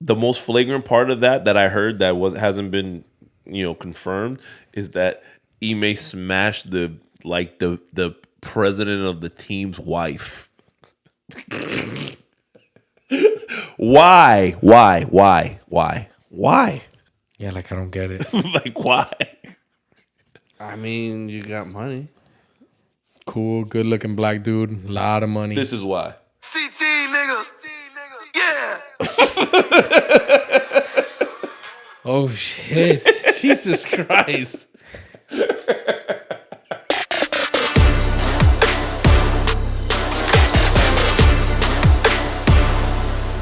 the most flagrant part of that I heard that hasn't been confirmed is that Ime smashed the president of the team's wife. Why? Yeah, like I don't get it. Like why? I mean, you got money. Cool, good looking black dude, lot of money. This is why. CT nigga. Yeah. Oh shit. Jesus Christ.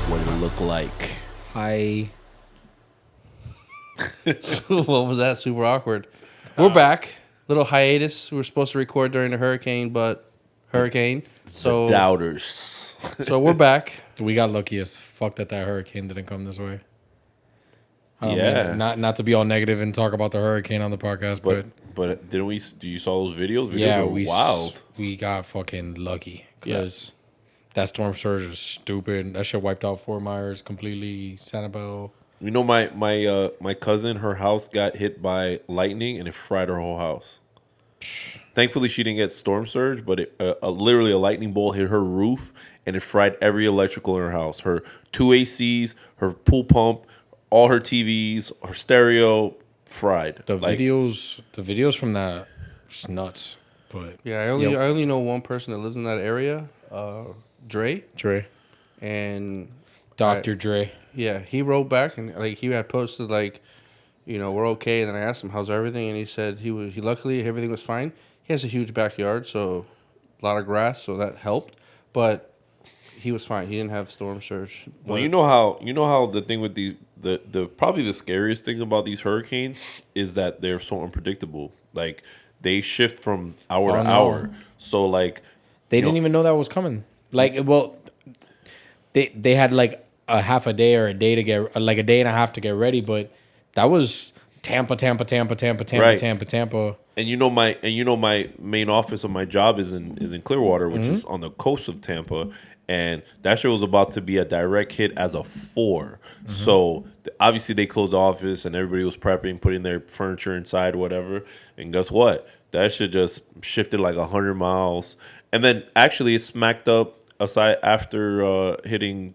What did it look like? What was that? Super awkward. We're back. Little hiatus. We were supposed to record during the hurricane, but hurricane. So The doubters. So we're back. We got lucky as fuck that hurricane didn't come this way. Yeah. Not to be all negative and talk about the hurricane on the podcast, But didn't we? Do you saw those videos? yeah, were wild. We got fucking lucky because that storm surge is stupid. That shit wiped out Fort Myers completely. Sanibel. You know, my cousin, her house got hit by lightning and it fried her whole house. Thankfully, she didn't get storm surge, but literally a lightning bolt hit her roof and it fried every electrical in her house. Her 2 ACs, her pool pump, all her TVs, her stereo, fried. The videos from that, it's nuts. But Yeah, I only know one person that lives in that area, Dre. And Dr. Dre. Yeah, he wrote back and like he had posted like, we're okay. And then I asked him how's everything, and he said he luckily everything was fine. He has a huge backyard, so a lot of grass, so that helped. But he was fine. He didn't have storm surge. Well, you know how the thing with the probably the scariest thing about these hurricanes is that they're so unpredictable. Like they shift from hour to hour. So like they didn't even know that was coming. Like, well, they had like a half a day or a day to get like a day and a half to get ready, but that was Tampa. And my main office of my job is in Clearwater, which is on the coast of Tampa, and that shit was about to be a direct hit as a 4. So obviously they closed the office and everybody was prepping, putting their furniture inside, whatever. And guess what? That shit just shifted like 100 miles, and then actually it smacked up aside after hitting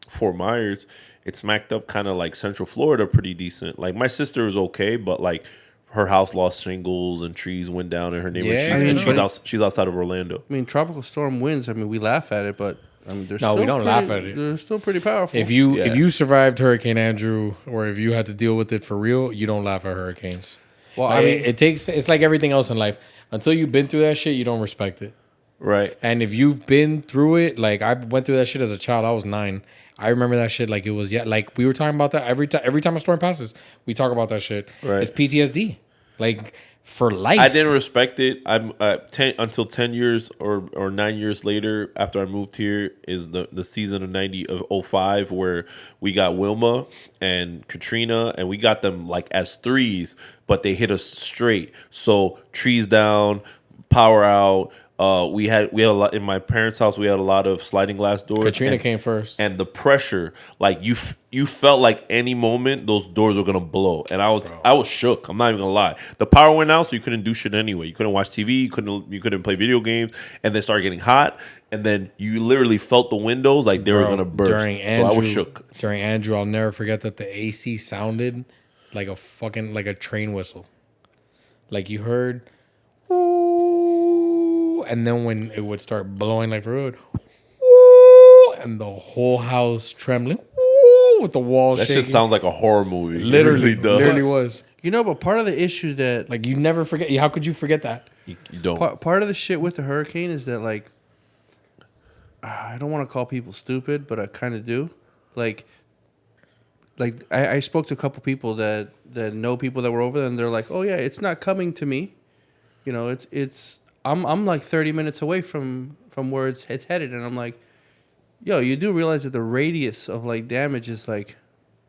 Fort Myers. It smacked up kind of like Central Florida pretty decent. Like my sister was okay, but like her house lost shingles and trees went down in her neighborhood. She's outside of Orlando. I mean, tropical storm winds. I mean, we laugh at it, but we don't laugh at it. They're still pretty powerful. If you survived Hurricane Andrew, or if you had to deal with it for real, you don't laugh at hurricanes. Well, like, I mean, it's like everything else in life. Until you've been through that shit, you don't respect it. Right. And if you've been through it, like I went through that shit as a child. I was 9. I remember that shit like it was like we were talking about that every time a storm passes, we talk about that shit. Right. It's PTSD, like for life. I didn't respect it. I'm until 10 years or 9 years later after I moved here is the season of 05 where we got Wilma and Katrina and we got them like as 3s, but they hit us straight. So trees down, power out. We had a lot in my parents' house. We had a lot of sliding glass doors. Katrina came first, and the pressure, like you felt like any moment those doors were gonna blow, and I was shook. I'm not even gonna lie. The power went out, so you couldn't do shit anyway. You couldn't watch TV. You couldn't play video games, and then started getting hot, and then you literally felt the windows like they were gonna burst. So I was shook. During Andrew, I'll never forget that the AC sounded like a train whistle, like you heard. And then when it would start blowing like for real, and the whole house trembling with the walls shaking. That just sounds like a horror movie. Literally does. Literally was. But part of the issue that like you never forget. How could you forget that? You don't. Part of the shit with the hurricane is that like I don't want to call people stupid, but I kind of do. Like I spoke to a couple people that know people that were over there, and they're like, "Oh yeah, it's not coming to me." It's. I'm like 30 minutes away from where it's headed, and I'm like, yo, you do realize that the radius of like damage is like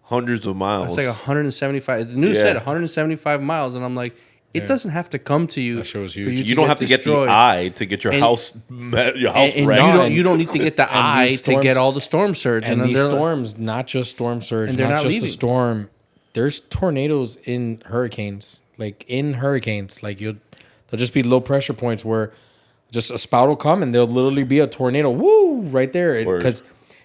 hundreds of miles. It's like 175. The news said 175 miles, and I'm like, It doesn't have to come to you. That shit was for huge. You don't have to get the destroyed. eye to get your And- house And wrecked. you don't need to get the and eye these to get storms- all the storm surge. And then these they're- storms, not just storm surge, And they're not not just leaving. a storm. There's tornadoes in hurricanes. Like in hurricanes, like there'll just be low pressure points where just a spout will come and there'll literally be a tornado. Woo! Right there. Word.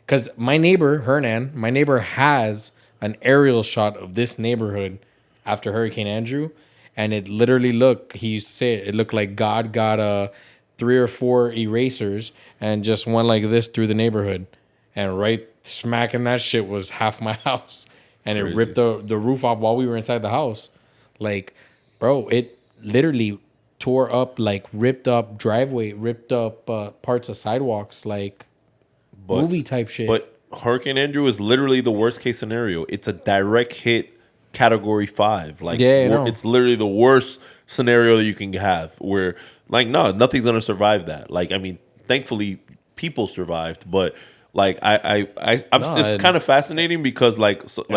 Because my neighbor, Hernan, has an aerial shot of this neighborhood after Hurricane Andrew. And it literally he used to say it looked like God got 3 or 4 erasers and just went like this through the neighborhood. And right smack in that shit was half my house. And it ripped the roof off while we were inside the house. Like, bro, it literally tore up, like ripped up driveway, ripped up parts of sidewalks, like movie type shit. But Hurricane Andrew is literally the worst case scenario. It's a direct hit Category 5. Like, Yeah, I know. it's literally the worst scenario that you can have where, like, no, nothing's going to survive that. Like, I mean, thankfully, people survived, but... Like it's kind of fascinating because we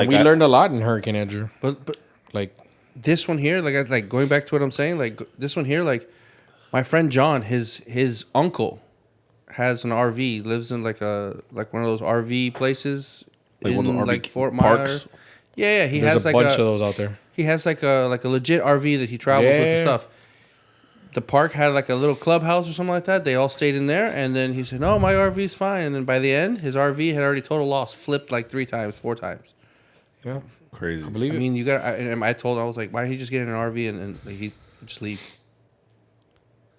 learned a lot in Hurricane Andrew. But Like this one here, like going back to what I'm saying, like this one here, like my friend John, his uncle has an RV, lives in like one of those RV places Like one of in the RV like Fort Myers. parks? Yeah, he there's has a like bunch of those out there. He has like a legit RV that he travels with and Yeah. stuff. The park had like a little clubhouse or something like that. They all stayed in there, and then he said, "No, my RV's fine." And then by the end, his RV had already total loss, flipped like 3 times, 4 times. Yeah, crazy. I believe I it. mean, you got. I told him, I was like, "Why don't you just get in an RV and like, he just leave?"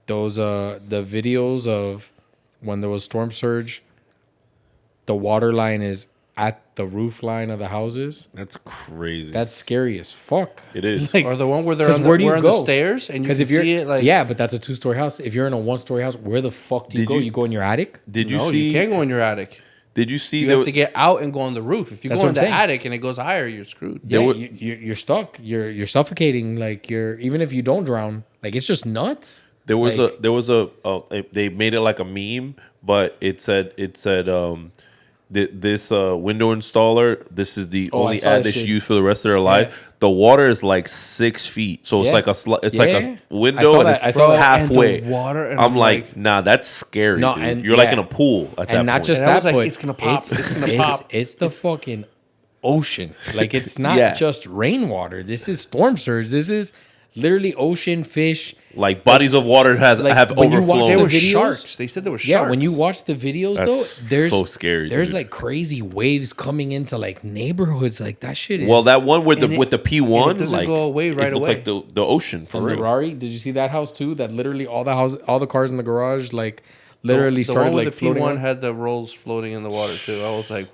Those the videos of when there was storm surge, the water line is at the roof line of the houses. That's crazy. That's scary as fuck. It is. Like, Or the one where they're 'cause on where do you we're on go? the stairs and you can if you're see it like but that's a 2-story house. If you're in a 1-story house, where the fuck do you Did go? you- You go in your attic? Did you no, see? you can't go in your attic. Did you see? You there have to get out and go on the roof. If you That's go what in I'm the saying. attic and it goes higher, you're screwed. Yeah, were- you're stuck. You're suffocating. Like even if you don't drown, like it's just nuts. There was Like- they made it like a meme, but it said this window installer, this is the Oh, I only saw ad that they should shit. use for the rest of their life. The water is like 6 feet, so it's Yeah. like it's like Yeah. a I window saw and that. it's I saw that. halfway. And the water, and I'm I'm like, like- nah, that's scary. No, dude. and You're like yeah. in a pool at that And not point. just And I that, was like, but it's gonna pop. It's gonna it's, pop. It's the fucking ocean. Like it's not Yeah. just rainwater. This is storm surge. This is literally ocean, fish. like bodies of water have when you watch overflown. There the were videos- sharks. They said there were sharks. Yeah, when you watch the videos That's though, there's so scary, There's dude. like crazy waves coming into like neighborhoods. Like that shit is. Well, that one with And it- the P1, and it doesn't like go away right it looks away. like the ocean for from real. the Rari. Did you see that house too? That literally all the cars in the garage like literally the started one with like the floating. P1 around. had the rolls floating in the water too. I was like,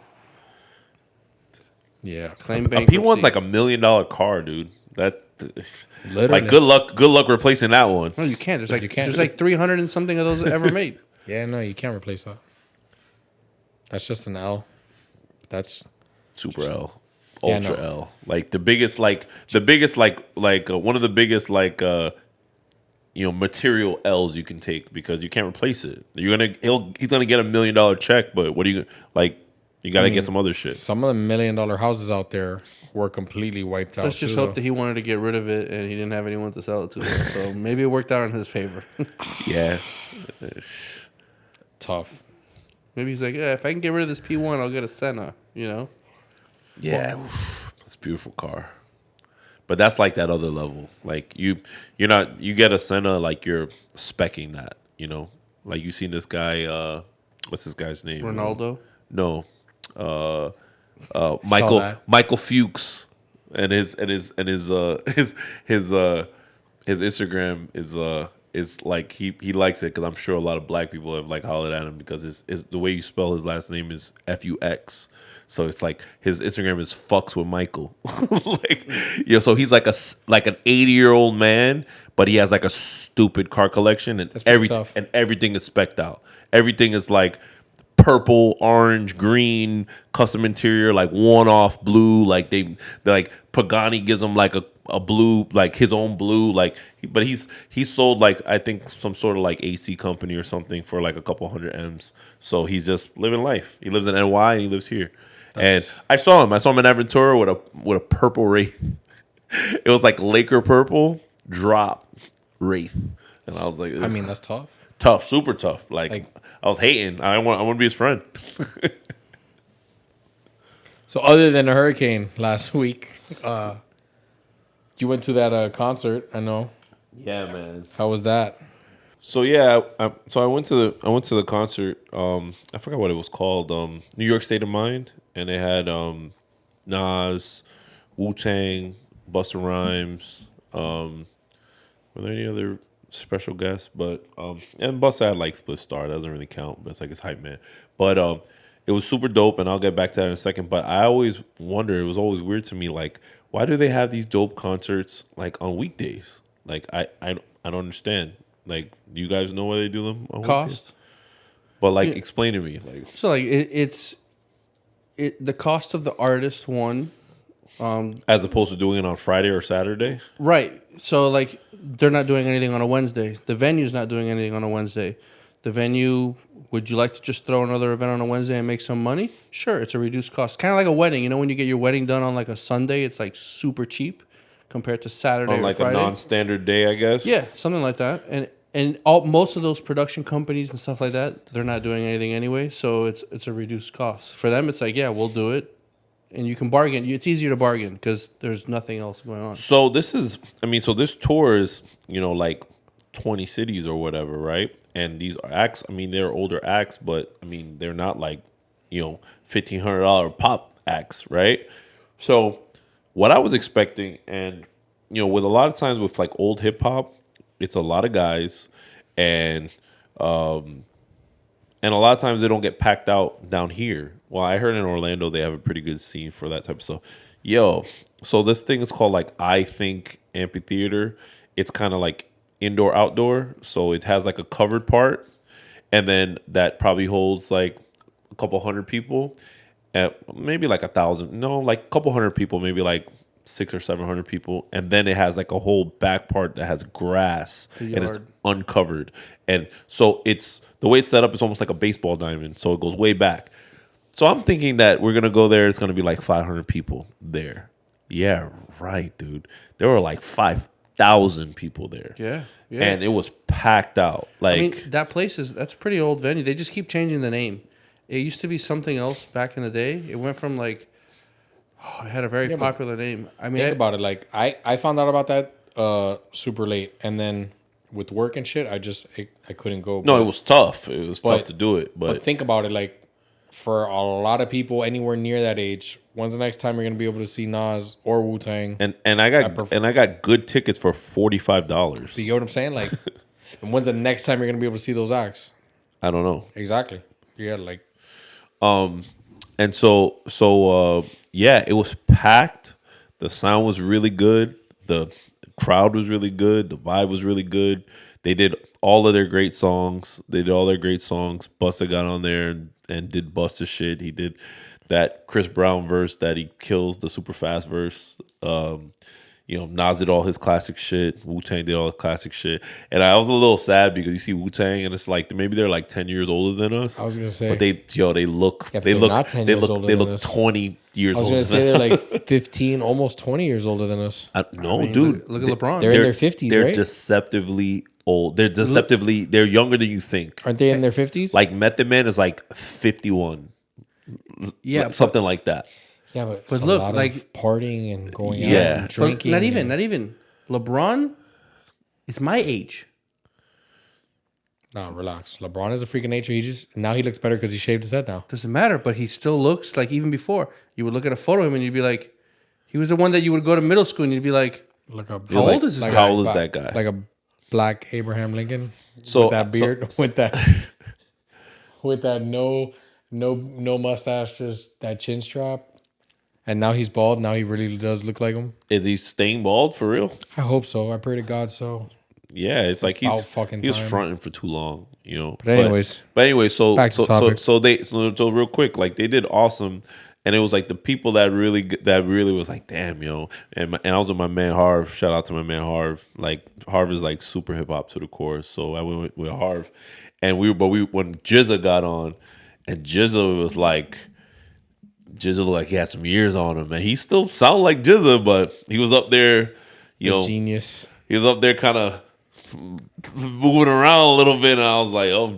Yeah, claim A bankruptcy. P1's like $1 million car, dude. That literally. like good luck replacing that one. No, you can't. There's like You can't. there's like 300 and something of those ever made. Yeah, no, you can't replace that. That's just an L. That's Super L, Yeah, Ultra no. L, like the biggest one of the biggest material L's you can take because you can't replace it. He's gonna get $1 million check, but what do you like? You got to get some other shit. some of the $1 million houses out there were completely wiped out. Let's just too, hope though. that he wanted to get rid of it and he didn't have anyone to sell it to. So maybe it worked out in his favor. Yeah, Tough. Maybe he's like, yeah, if I can get rid of this P1, I'll get a Senna. You know. yeah, it's a beautiful car. But that's like that other level. Like you get a Senna, like you're specking that. You know, like you seen this guy. What's this guy's name? Ronaldo. No, Saw that. Michael Fuchs, and his Instagram is like he likes it because I'm sure a lot of black people have like hollered at him because it's the way you spell his last name is Fux. So it's like his Instagram is fucks with Michael. Like, yeah, so he's like an 80-year-old man, but he has like a stupid car collection and That's pretty tough. everything is specced out. Everything is like purple, orange, green, custom interior, like one-off blue. Like they like Pagani gives him like a blue, like his own blue. Like, but he's sold like I think some sort of like AC company or something for like a couple hundred M's. So he's just living life. He lives in NY and he lives here. And I saw him in Aventura with a purple Wraith. It was like Laker purple, drop Wraith, and I was like, I mean, that's tough. tough, super tough. Like I was hating. I want to be his friend. So other than a hurricane last week, you went to that concert. I know. Yeah, man. How was that? So yeah, I went to the concert. I forgot what it was called. New York State of Mind, and they had Nas, Wu-Tang, Busta Rhymes. Were there any other special guests? But and Busta had like Split Star. That doesn't really count, but it's like his hype man. But it was super dope, and I'll get back to that in a second. But I always wonder. It was always weird to me, like why do they have these dope concerts like on weekdays? Like I don't understand. Like, do you guys know why they do them on Cost. weekdays? But like, explain to me, like. So like it's the cost of the artist one, As opposed to doing it on Friday or Saturday? right? So like they're not doing anything on a Wednesday. The venue's not doing anything on a Wednesday. The venue, would you like to just throw another event on a Wednesday and make some money? Sure, it's a reduced cost. Kind of like a wedding. You know, when you get your wedding done on like a Sunday, it's like super cheap compared to Saturday On or like Friday. a non-standard day, I guess? Yeah, something like that. And most of those production companies and stuff like that, they're not doing anything anyway, so it's a reduced cost. For them, it's like, yeah, we'll do it. And you can bargain. It's easier to bargain because there's nothing else going on. So this tour is, like 20 cities or whatever, right? And these are acts, they're older acts, but they're not like, $1,500 pop acts, right? So what I was expecting, and with a lot of times with like old hip hop, it's a lot of guys, and a lot of times they don't get packed out down here. Well, I heard in Orlando they have a pretty good scene for that type of stuff. Yo, so this thing is called like I Think Amphitheater. It's kind of like indoor outdoor, so it has like a covered part, and then that probably holds like a couple hundred people, maybe like 1,000. No, like a couple hundred people, maybe like 600 or 700 people, and then it has like a whole back part that has grass and it's uncovered, and so it's the way it's set up is almost like a baseball diamond, so it goes way back. So I'm thinking that we're gonna go there. It's gonna be like 500 people there. Yeah, right, dude. There were like 5,000 people there. Yeah. And it was packed out. Like that place that's a pretty old venue. They just keep changing the name. It used to be something else back in the day. It went from like, it had a very popular name. Think about it. Like I found out about that super late, and then with work and shit, I couldn't go. No, it was tough. It was tough to do it. But think about it, like for a lot of people anywhere near that age, when's the next time you're gonna be able to see Nas or Wu-Tang? And I got good tickets for $45. You get what I'm saying? Like, and when's the next time you're gonna be able to see those acts? I don't know. Exactly. Yeah, like. And so yeah, it was packed. The sound was really good. The crowd was really good. The vibe was really good. They did all of their great songs. Busta got on there and did Busta shit. He did that Chris Brown verse that he kills, the super fast verse. Nas did all his classic shit. Wu-Tang did all his classic shit. And I was a little sad because you see Wu-Tang and it's like maybe they're like 10 years older than us. I was gonna say, but they look not 10 years older than us. 20 years older. I was gonna say they're like 15, almost 20 years older than us. Dude. Look at LeBron. They're in their 50s, They're right? deceptively old. They're younger than you think. Aren't they in their 50s? Like Method Man is like 51. Yeah, something like that. Yeah, but But it's look, a lot like- of partying and going out Yeah. and But drinking. Not even. LeBron is my age. No, relax. LeBron is a freak of nature. Now he looks better because he shaved his head now. Doesn't matter, but he still looks like even before. You would look at a photo of him and you'd be like, he was the one that you would go to middle school and you'd be like, Like a how old is this guy? How old is that guy? like a black Abraham Lincoln So- with that beard, so- with that no mustache, just that chin strap. And now he's bald. Now he really does look like him. Is he staying bald for real? I hope so. I pray to God so. Yeah, it's like About fucking he was time. fronting for too long, But anyways, so back to topic. so real quick, like they did awesome, and it was like the people that really was like, damn, and I was with my man Harv. Shout out to my man Harv. Like Harv is like super hip hop to the core, so I went with Harv, and when Jizza got on, and Jizza was like. Jizza looked like he had some years on him, and he still sounded like Jizza, but he was up there, genius. he was up there kind of moving around a little bit, and I was like, "Oh,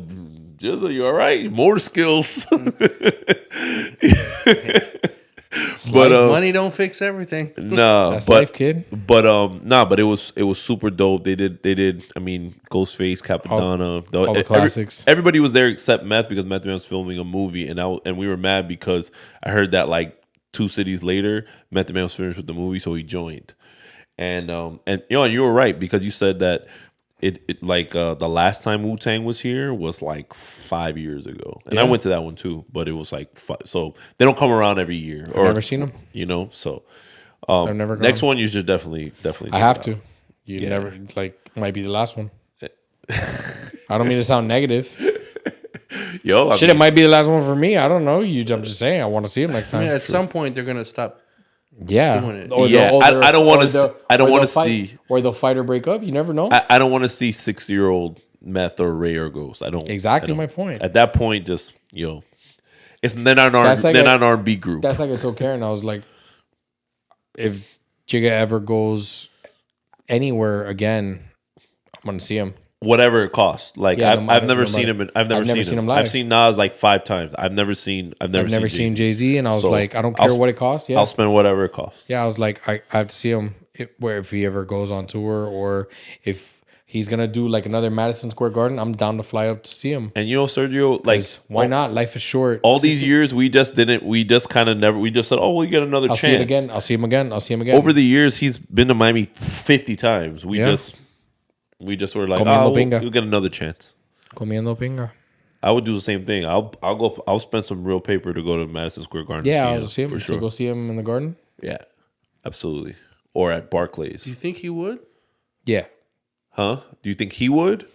Jizzle, you all right? Motor skills." But money don't fix everything. no, That's but life, kid. but but it was super dope. They did. I mean, Ghostface, Capadonna, all the classics. Everybody was there except Meth because Meth Man was filming a movie, and we were mad because I heard that like 2 cities later, Method Man was finished with the movie, so he joined. And you were right because you said that it like the last time Wu-Tang was here was like 5 years ago, and I went to that one too, but it was like so they don't come around every year. I've never seen them. So I've never gone. next one you should definitely. I have to. You never might be the last one. I don't mean to sound negative. It might be the last one for me. I don't know. I'm just saying. I want to see him next time. I mean, at some point they're gonna stop. Yeah. Doing it. I don't want to. I don't want to see. Or they'll fight or break up. You never know. I don't want to see 6-year-old Meth or Ray or Ghost. I don't. Exactly my point. At that point, just it's they're not an R&B group. That's like I told Karen. I was like, if Jigga ever goes anywhere again, I'm gonna see him. Whatever it costs. Like Yeah, I've never seen him. I've never seen him live. I've seen Nas like 5 times. I've never seen Jay-Z, and I was like, I don't care what it costs. Yeah, I'll spend whatever it costs. Yeah, I was like, I have to see him if he ever goes on tour, or if he's gonna do like another Madison Square Garden. I'm down to fly up to see him. And Sergio, like, why not? Life is short. All these years, we just didn't. We just kind of never. We just said, "Oh, we'll get another chance." See it again. I'll see him again. Over the years, he's been to Miami 50 times. We just were like, we'll get another chance. Comiendo pinga. I would do the same thing. I'll spend some real paper to go to Madison Square Garden. Yeah, I'll see him for sure. Go see him in the Garden. Yeah, absolutely. Or at Barclays. Do you think he would? Yeah. Huh? Do you think he would?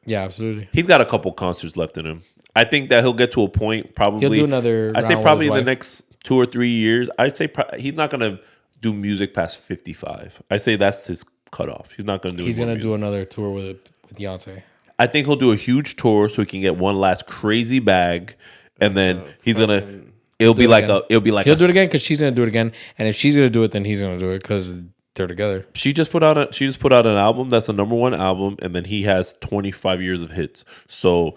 Yeah, absolutely. He's got a couple concerts left in him. I think that he'll get to a point probably. He'll do another. I say probably in the next 2 or 3 years. I'd say he's not gonna do music past 55. I say that's his cutoff. He's not gonna do. He's gonna do another tour with Beyonce. I think he'll do a huge tour so he can get one last crazy bag, and then he's gonna. He'll do it again because she's gonna do it again, and if she's gonna do it, then he's gonna do it because they're together. She just put out an album that's a #1 album, and then he has 25 years of hits. So,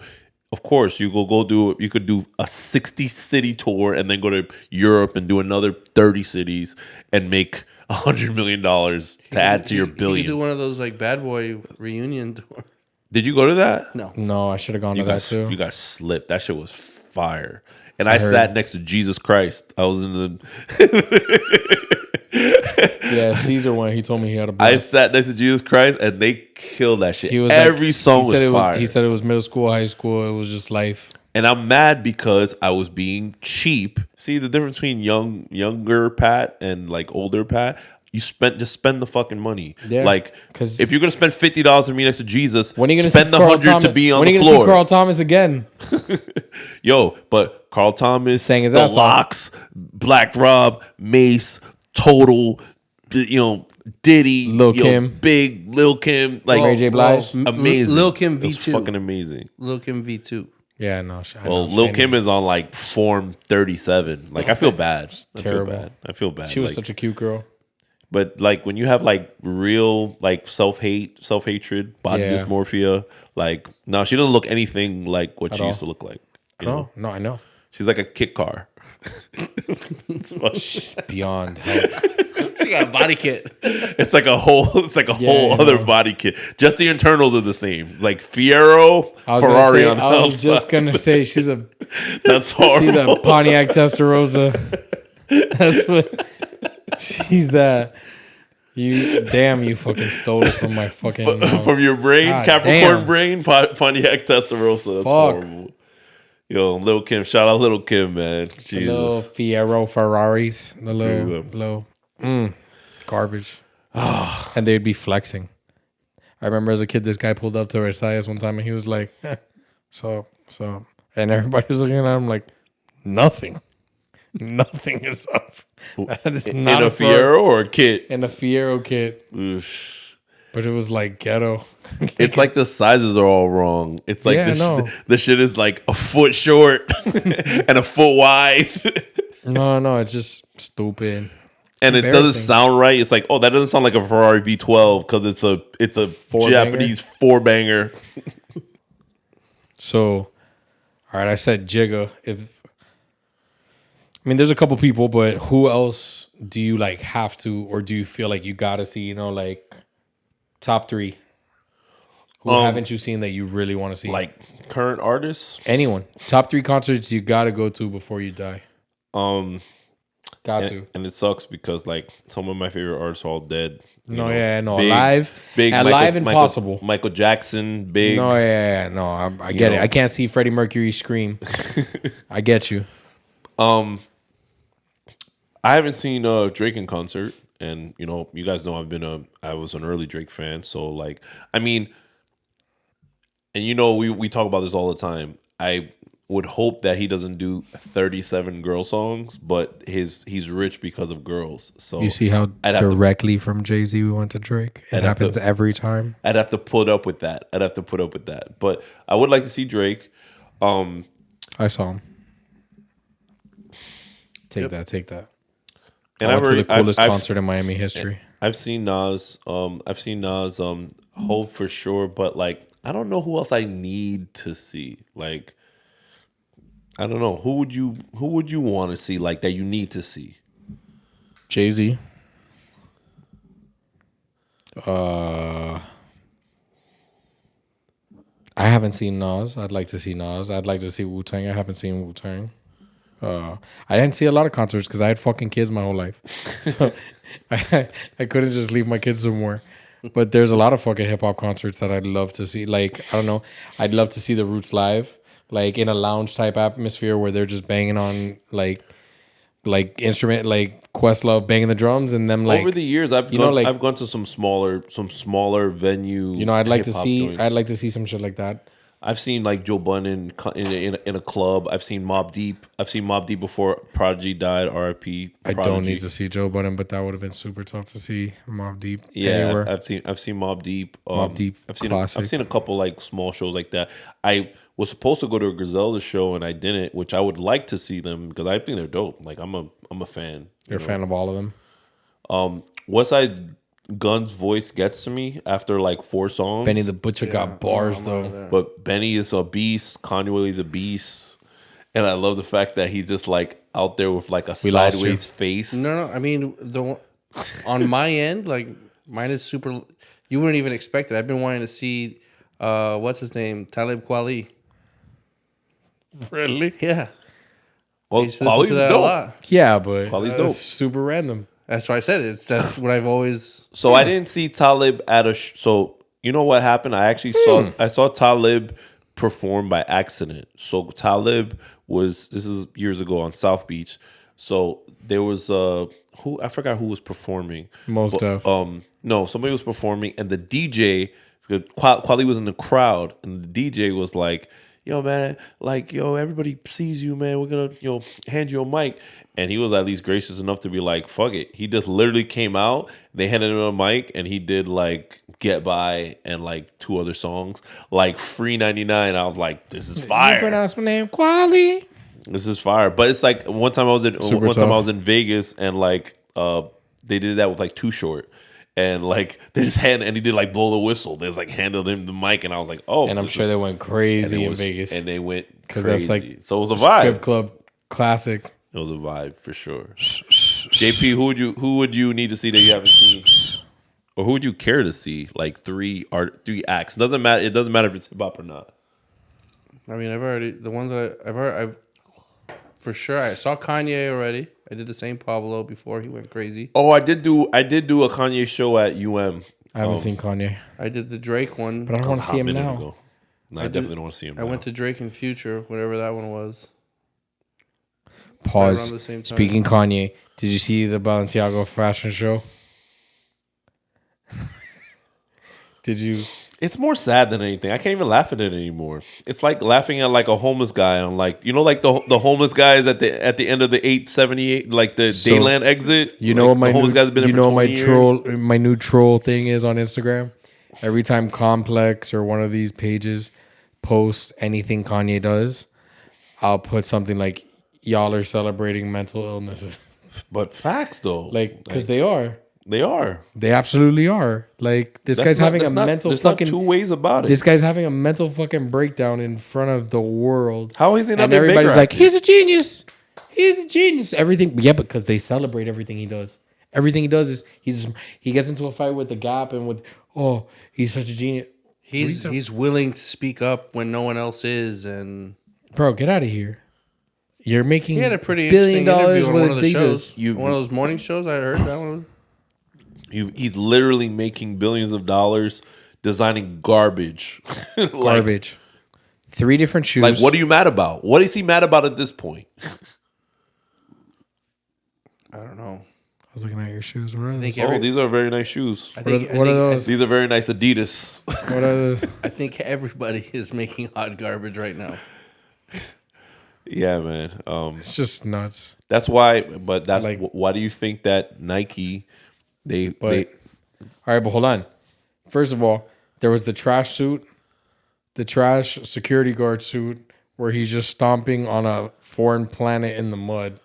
of course, you could do a 60-city tour and then go to Europe and do another 30 cities and make $100 million to add to your billion. You do one of those like Bad Boy reunion tour. Did you go to that? No, I should have gone to that too. You got slipped. That shit was fire. And I sat next to Jesus Christ. I was in the. Yeah, Caesar one. He told me he had a blast. I sat next to Jesus Christ, and they killed that shit. Every song was fire. He said it was middle school, high school. It was just life. And I'm mad because I was being cheap. See the difference between younger Pat and like older Pat. You just spend the fucking money. Yeah, like, because if you're gonna spend $50 for me next to Jesus, when are you gonna spend the $100 to be on the floor. When are you gonna see Carl Thomas again? Yo, but Carl Thomas, sang his the ass off. Locks, Black Rob, Mace, Total, Diddy, Lil Kim, Big Lil Kim, like Ray J. Blige, amazing. Lil Kim V2, fucking amazing. Lil Kim V2. Yeah, no. Lil Kim is on like form 37. Like I feel bad. Terrible. I feel bad. She was such a cute girl. But like when you have like real like self-hatred, body dysmorphia, like no, she doesn't look anything like what she used to look like. No, I know. She's like a kit car. She's beyond help. She got a body kit. It's like a whole other body kit. Just the internals are the same. Like Fiero, Ferrari on the outside. I was just gonna say that's horrible. She's a Pontiac Testarossa. That's what she's that. You fucking stole it from my fucking from your brain, God, Capricorn brain, Pontiac Testarossa. That's horrible. Yo, Lil Kim, shout out Lil Kim, man. Jesus. The little Fiero Ferraris, the little garbage, and they'd be flexing. I remember as a kid, this guy pulled up to Versailles one time, and he was like, so, and everybody was looking at him like, nothing is up. That is not in a Fiero or a kit? In a Fiero kit. Oof. But it was like ghetto. It's like the sizes are all wrong. It's like the shit is like a foot short and a foot wide. No, it's just stupid. and it doesn't sound right. It's like, oh, that doesn't sound like a Ferrari V12 because it's a Japanese four banger. So, all right, I said Jigga. There's a couple people, but who else do you like have to, or do you feel like you gotta see? You know, like top 3. Who haven't you seen that you really want to see? Like current artists? Anyone. Top 3 concerts you gotta go to before you die. Got to. And it sucks because like some of my favorite artists are all dead. Alive. Big Alive impossible. Michael Jackson, big. I get it. I can't see Freddie Mercury scream. I get you. I haven't seen Drake in concert, and you guys know I was an early Drake fan, so like and we talk about this all the time. I would hope that he doesn't do 37 girl songs, but he's rich because of girls. So you see how directly from Jay-Z we went to Drake? It happens every time. I'd have to put up with that. But I would like to see Drake. I saw him. Take that. And I went to the coolest concert in Miami history. I've seen Nas. Hope for sure, but like I don't know who else I need to see. Like I don't know who would you want to see like that you need to see. Jay-Z. I haven't seen Nas. I'd like to see Nas. I'd like to see Wu-Tang. I haven't seen Wu-Tang. I didn't see a lot of concerts because I had fucking kids my whole life. So I couldn't just leave my kids somewhere. But there's a lot of fucking hip hop concerts that I'd love to see. Like, I don't know. I'd love to see the Roots live, like in a lounge type atmosphere where they're just banging on like instrument, like Questlove banging the drums, and them like over the years I've gone to some smaller venue. I'd like to see some shit like that. I've seen like Joe Budden in a club. I've seen Mobb Deep. before Prodigy died. R.I.P. I don't need to see Joe Budden, but that would have been super tough to see Mobb Deep. Yeah, anywhere. I've seen Mobb Deep. Mobb Deep, I've seen a couple like small shows like that. I was supposed to go to a Griselda show and I didn't, which I would like to see them because I think they're dope. Like I'm a fan. You're a fan of all of them. Westside Gunn's voice gets to me after like 4 songs. Benny the Butcher got bars though. But Benny is a beast. Kanye is a beast. And I love the fact that he's just like out there with like a sideways face. No. I mean, on my end, like mine is super. You wouldn't even expect it. I've been wanting to see, what's his name? Talib Kweli. Really? Yeah. Well, Kweli's dope. A lot. Yeah, but Kweli's dope. Super random. That's why I said it. That's what I've always. So I didn't see Talib at a. So you know what happened? I actually saw Talib perform by accident. So Talib this is years ago on South Beach. So there was I forgot who was performing. Most Def. No, somebody was performing, and the DJ, Kweli was in the crowd, and the DJ was like, "Yo, man, like, yo, everybody sees you, man. We're gonna, hand you a mic." And he was at least gracious enough to be like, "Fuck it." He just literally came out. They handed him a mic, and he did like "Get By" and like 2 other songs, like "Free 99." I was like, "This is fire." You pronounce my name, Kweli. This is fire. But it's like one time I was in Vegas, and like they did that with like Too Short. And like they just and he did like blow the whistle. They just like handled him the mic, and I was like, "Oh!" And I'm sure they went crazy in Vegas. And they went because that's like so it was a vibe. Strip club classic. It was a vibe for sure. JP, who would you need to see that you haven't seen, or who would you care to see? Like 3 acts. Doesn't matter. It doesn't matter if it's hip hop or not. I mean, I've for sure. I saw Kanye already. I did the same Pablo before he went crazy. Oh, I did do a Kanye show at UM. I haven't seen Kanye. I did the Drake one, but I don't want to see him now. Ago. No, I definitely don't want to see him. I went to Drake in Future, whatever that one was. Pause. Right Speaking Kanye, did you see the Balenciaga fashion show? Did you? It's more sad than anything. I can't even laugh at it anymore. It's like laughing at like a homeless guy on like like the homeless guys at the end of the 878, like the Dayland exit. You know what my homeless guys have been. You know what my new troll thing is on Instagram. Every time Complex or one of these pages posts anything Kanye does, I'll put something like, "Y'all are celebrating mental illnesses." But facts though, Like, because they are. they are. They absolutely are. Like, this guy's having a mental There's fucking. not two ways about it. This guy's having a mental fucking breakdown in front of the world. How is he not? And been everybody's bigger like, actor? he's a genius. He's a genius. Everything. Yeah, because they celebrate everything he does. Everything he does is he gets into a fight with the Gap and with, oh, he's such a genius. He's willing to speak up when no one else is, and Bro, get out of here. You're making he had a pretty $1 interesting billion interview on with one of the Adidas. shows. One of those morning shows. I heard that one. He's literally making billions of dollars designing garbage. Like, Garbage. 3 different shoes. Like, what are you mad about? What is he mad about at this point? I don't know. I was looking at your shoes. What are those? think Oh, these are very nice shoes. I think, What are those? These are very nice Adidas. What are those? I think everybody is making hot garbage right now. Yeah, man. It's just nuts. That's why. But that's Like- why do you think that Nike? They All right, but hold on. First of all, there was the trash suit, the trash security guard suit, where he's just stomping on a foreign planet in the mud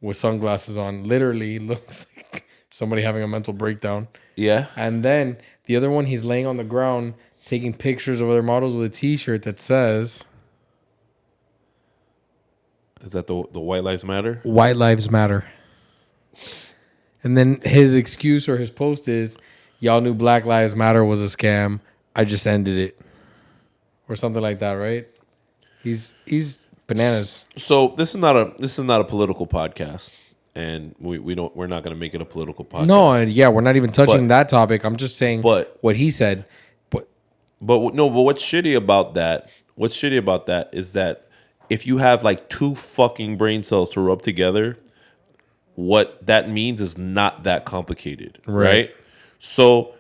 with sunglasses on. Literally looks like somebody having a mental breakdown. yeah. And then the other one, he's laying on the ground taking pictures of other models with a T-shirt that says Is that the White Lives Matter? "White Lives Matter." And then his excuse or his post is, "Y'all knew Black Lives Matter was a scam. I just ended it," or something like that, right? He's bananas. So this is not a political podcast, and we're not going to make it a political podcast. No, and yeah, we're not even touching But- that topic. I'm just saying but- what he said. But what's shitty about that? What's shitty about that is that if you have like 2 fucking brain cells to rub together, what that means is not that complicated, right? So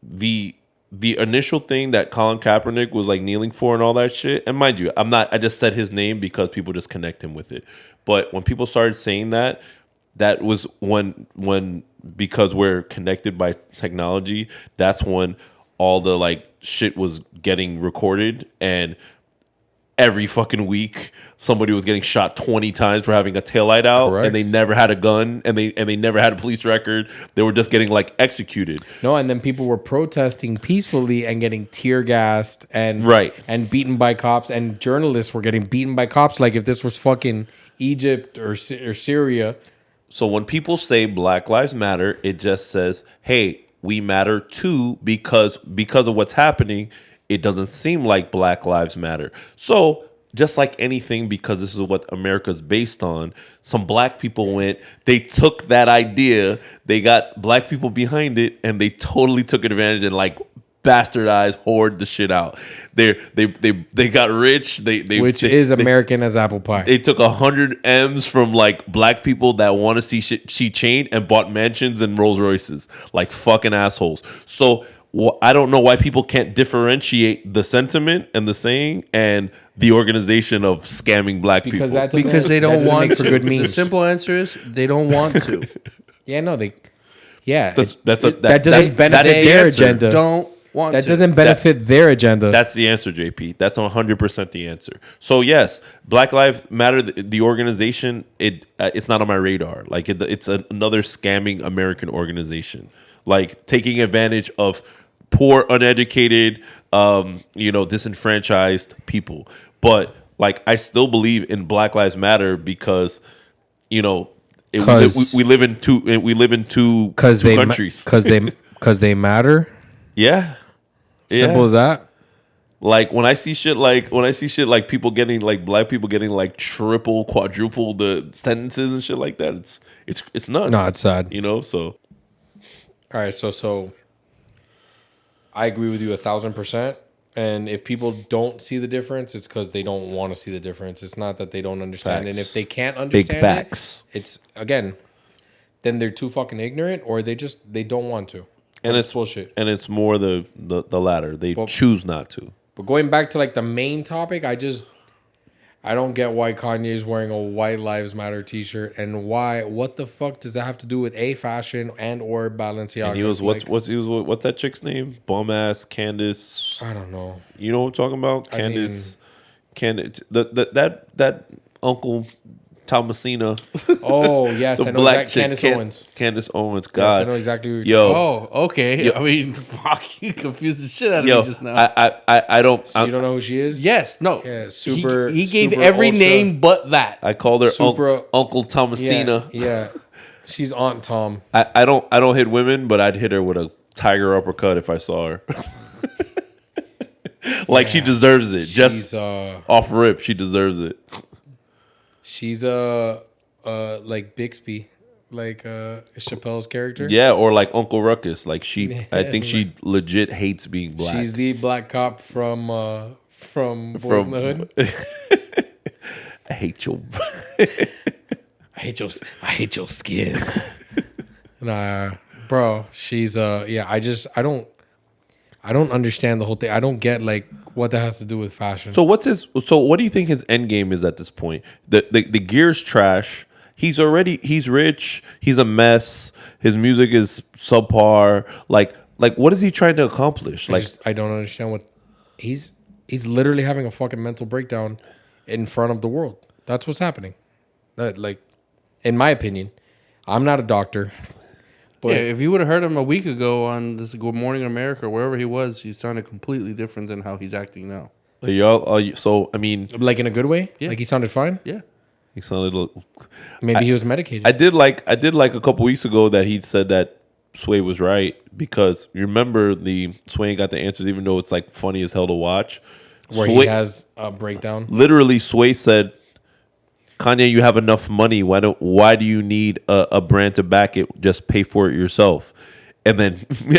the initial thing that Colin Kaepernick was like kneeling for and all that shit, and mind you, I just said his name because people just connect him with it. But when people started saying that was when because we're connected by technology, that's when all the like shit was getting recorded, and every fucking week somebody was getting shot 20 times for having a taillight out. Correct. And they never had a gun, and they never had a police record. They were just getting like executed. No, and then people were protesting peacefully and getting tear gassed and Right. and beaten by cops, and journalists were getting beaten by cops. Like if this was fucking Egypt or Syria. So when people say Black Lives Matter, it just says, hey, we matter too, because of what's happening. It doesn't seem like Black Lives Matter. So just like anything, because this is what America's based on, some black people they took that idea, they got black people behind it, and they totally took advantage and like bastardized, hoard the shit out. They got rich. Which is American as apple pie. They took 100 M's from like black people that want to see change and bought mansions and Rolls Royces, like fucking assholes. So I don't know why people can't differentiate the sentiment and the saying and the organization of scamming black people. Because they don't want for to. good The means. simple answer is they don't want to. Yeah, no, they. Yeah, that that doesn't is benefit the their answer. agenda. Don't want That to. doesn't benefit their agenda. That's the answer, JP. That's 100% the answer. So yes, Black Lives Matter, the organization, it's not on my radar. Like it's another scamming American organization, like taking advantage of poor, uneducated, disenfranchised people. But like, I still believe in Black Lives Matter because, we live in two countries. Because they matter. Yeah. Simple as that. Like when I see shit like people getting like black people getting like triple, quadruple the sentences and shit like that, it's nuts. No, it's sad. So All right, so I agree with you 1,000%. And if people don't see the difference, it's because they don't want to see the difference. It's not that they don't understand. Facts. And if they can't Big understand facts. it's again, then they're too fucking ignorant, or they don't want to. And it's bullshit. And it's more the latter. They choose not to. But going back to like the main topic, I don't get why Kanye's wearing a White Lives Matter t-shirt, and what the fuck does that have to do with fashion and or Balenciaga? And he was what's that chick's name? Bum ass Candace. I don't know. You know what I'm talking about? Candace. That uncle Thomasina. Oh yes, I know exactly. Candace Owens. Candace Owens. Yes, God. I know exactly who you're Yo. Oh, okay. Yo. I mean, fuck, you confused the shit out of Yo, me just now. I don't. So you don't know who she is? Yes, no. Yeah, super. He gave super every ultra- name but that. I called her Super- Uncle Thomasina. Yeah. She's Aunt Tom. I don't hit women, but I'd hit her with a tiger uppercut if I saw her. Like she deserves it. Just off rip, she deserves it. She's like Bixby, like Chappelle's character. Yeah, or like Uncle Ruckus. Like I think she legit hates being black. She's the black cop from Boys in the Hood. I hate your. I hate your skin. Nah, bro. She's I don't understand the whole thing. I don't get like what that has to do with fashion. So what do you think his end game is at this point? The gear's trash. He's rich. He's a mess. His music is subpar. Like what is he trying to accomplish? I don't understand what he's literally having a fucking mental breakdown in front of the world. That's what's happening. That like, in my opinion, I'm not a doctor. But if you would have heard him a week ago on this Good Morning America or wherever he was, he sounded completely different than how he's acting now. So I mean, like in a good way. Yeah. Like he sounded fine. Yeah. he sounded. Maybe he was medicated. I did like a couple weeks ago that he said that Sway was right, because you remember the Sway got the answers, even though it's like funny as hell to watch. Where Sway, he has a breakdown. Literally, Sway said, "Kanye, you have enough money. Why do you need a brand to back it? Just pay for it yourself." And then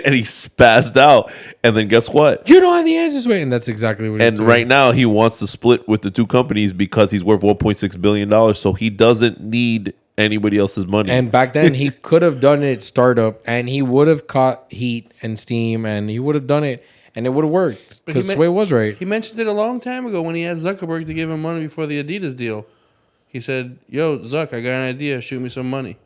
and he spazzed out. And then guess what? You don't have the answers, way, and that's exactly what. And right now he wants to split with the two companies because he's worth $1.6 billion. So he doesn't need anybody else's money. And back then he could have done it startup, and he would have caught heat and steam, and he would have done it, and it would have worked because Sway was right. He mentioned it a long time ago when he asked Zuckerberg to give him money before the Adidas deal. He said, "Yo, Zuck, I got an idea. Shoot me some money."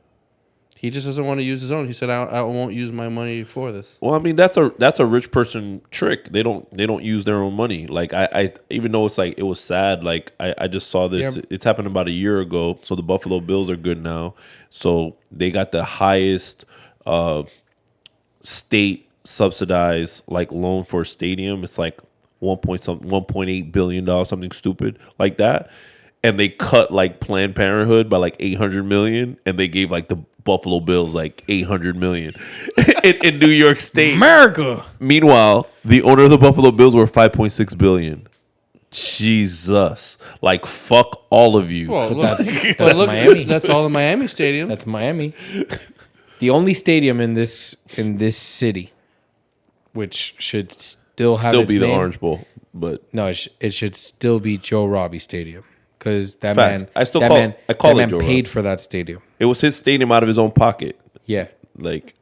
He just doesn't want to use his own. He said, "I won't use my money for this." Well, I mean, that's a rich person trick. They don't use their own money. Like I even though it's like it was sad. Like I just saw this. Yeah. It's happened about a year ago. So the Buffalo Bills are good now. So they got the highest state subsidized like loan for a stadium. It's like $1.8 billion, something stupid like that. And they cut like Planned Parenthood by like $800 million, and they gave like the Buffalo Bills like $800 million in New York State, America. Meanwhile, the owner of the Buffalo Bills were $5.6 billion. Jesus, like fuck all of you. Well, That's look, Miami. That's all the Miami Stadium. That's Miami. The only stadium in this city, which should still have its be the name. Orange Bowl, but No, it should still be Joe Robbie Stadium, because that Fact. man, I still that call- man, I call that it man Joe paid Robbie. for that stadium. it was his stadium out of his own pocket. Yeah, Like,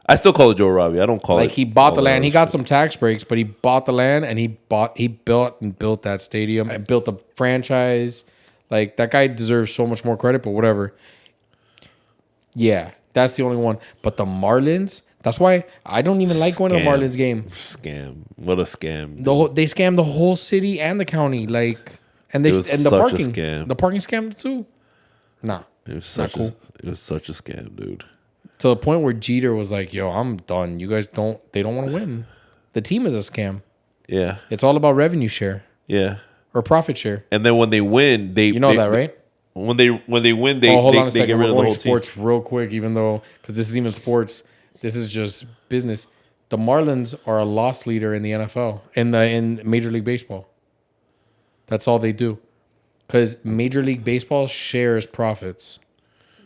I still call it Joe Robbie. I don't call it like he bought all the that land. other He got shit. some tax breaks, but he bought the land and he built that stadium and built a franchise. Like that guy deserves so much more credit, but whatever. Yeah, that's the only one. But the Marlins. That's why I don't even like going to a Scam. Marlins game. Scam. What a scam. They scammed the whole city and the county, like, and It was and the such a parking, scam. the parking scammed too. Nah, It was not such cool. it was such a scam, dude. To the point where Jeter was like, "Yo, I'm done. You guys don't want to win. The team is a scam. Yeah. It's all about revenue share Yeah. or profit share. And then when they win, they You know that, right? When they win, they Hold on a they second. get We're rid of the going whole team. sports real quick, even though because this is even sports. This is just business. The Marlins are a loss leader in the NFL in Major League Baseball. That's all they do, because Major League Baseball shares profits.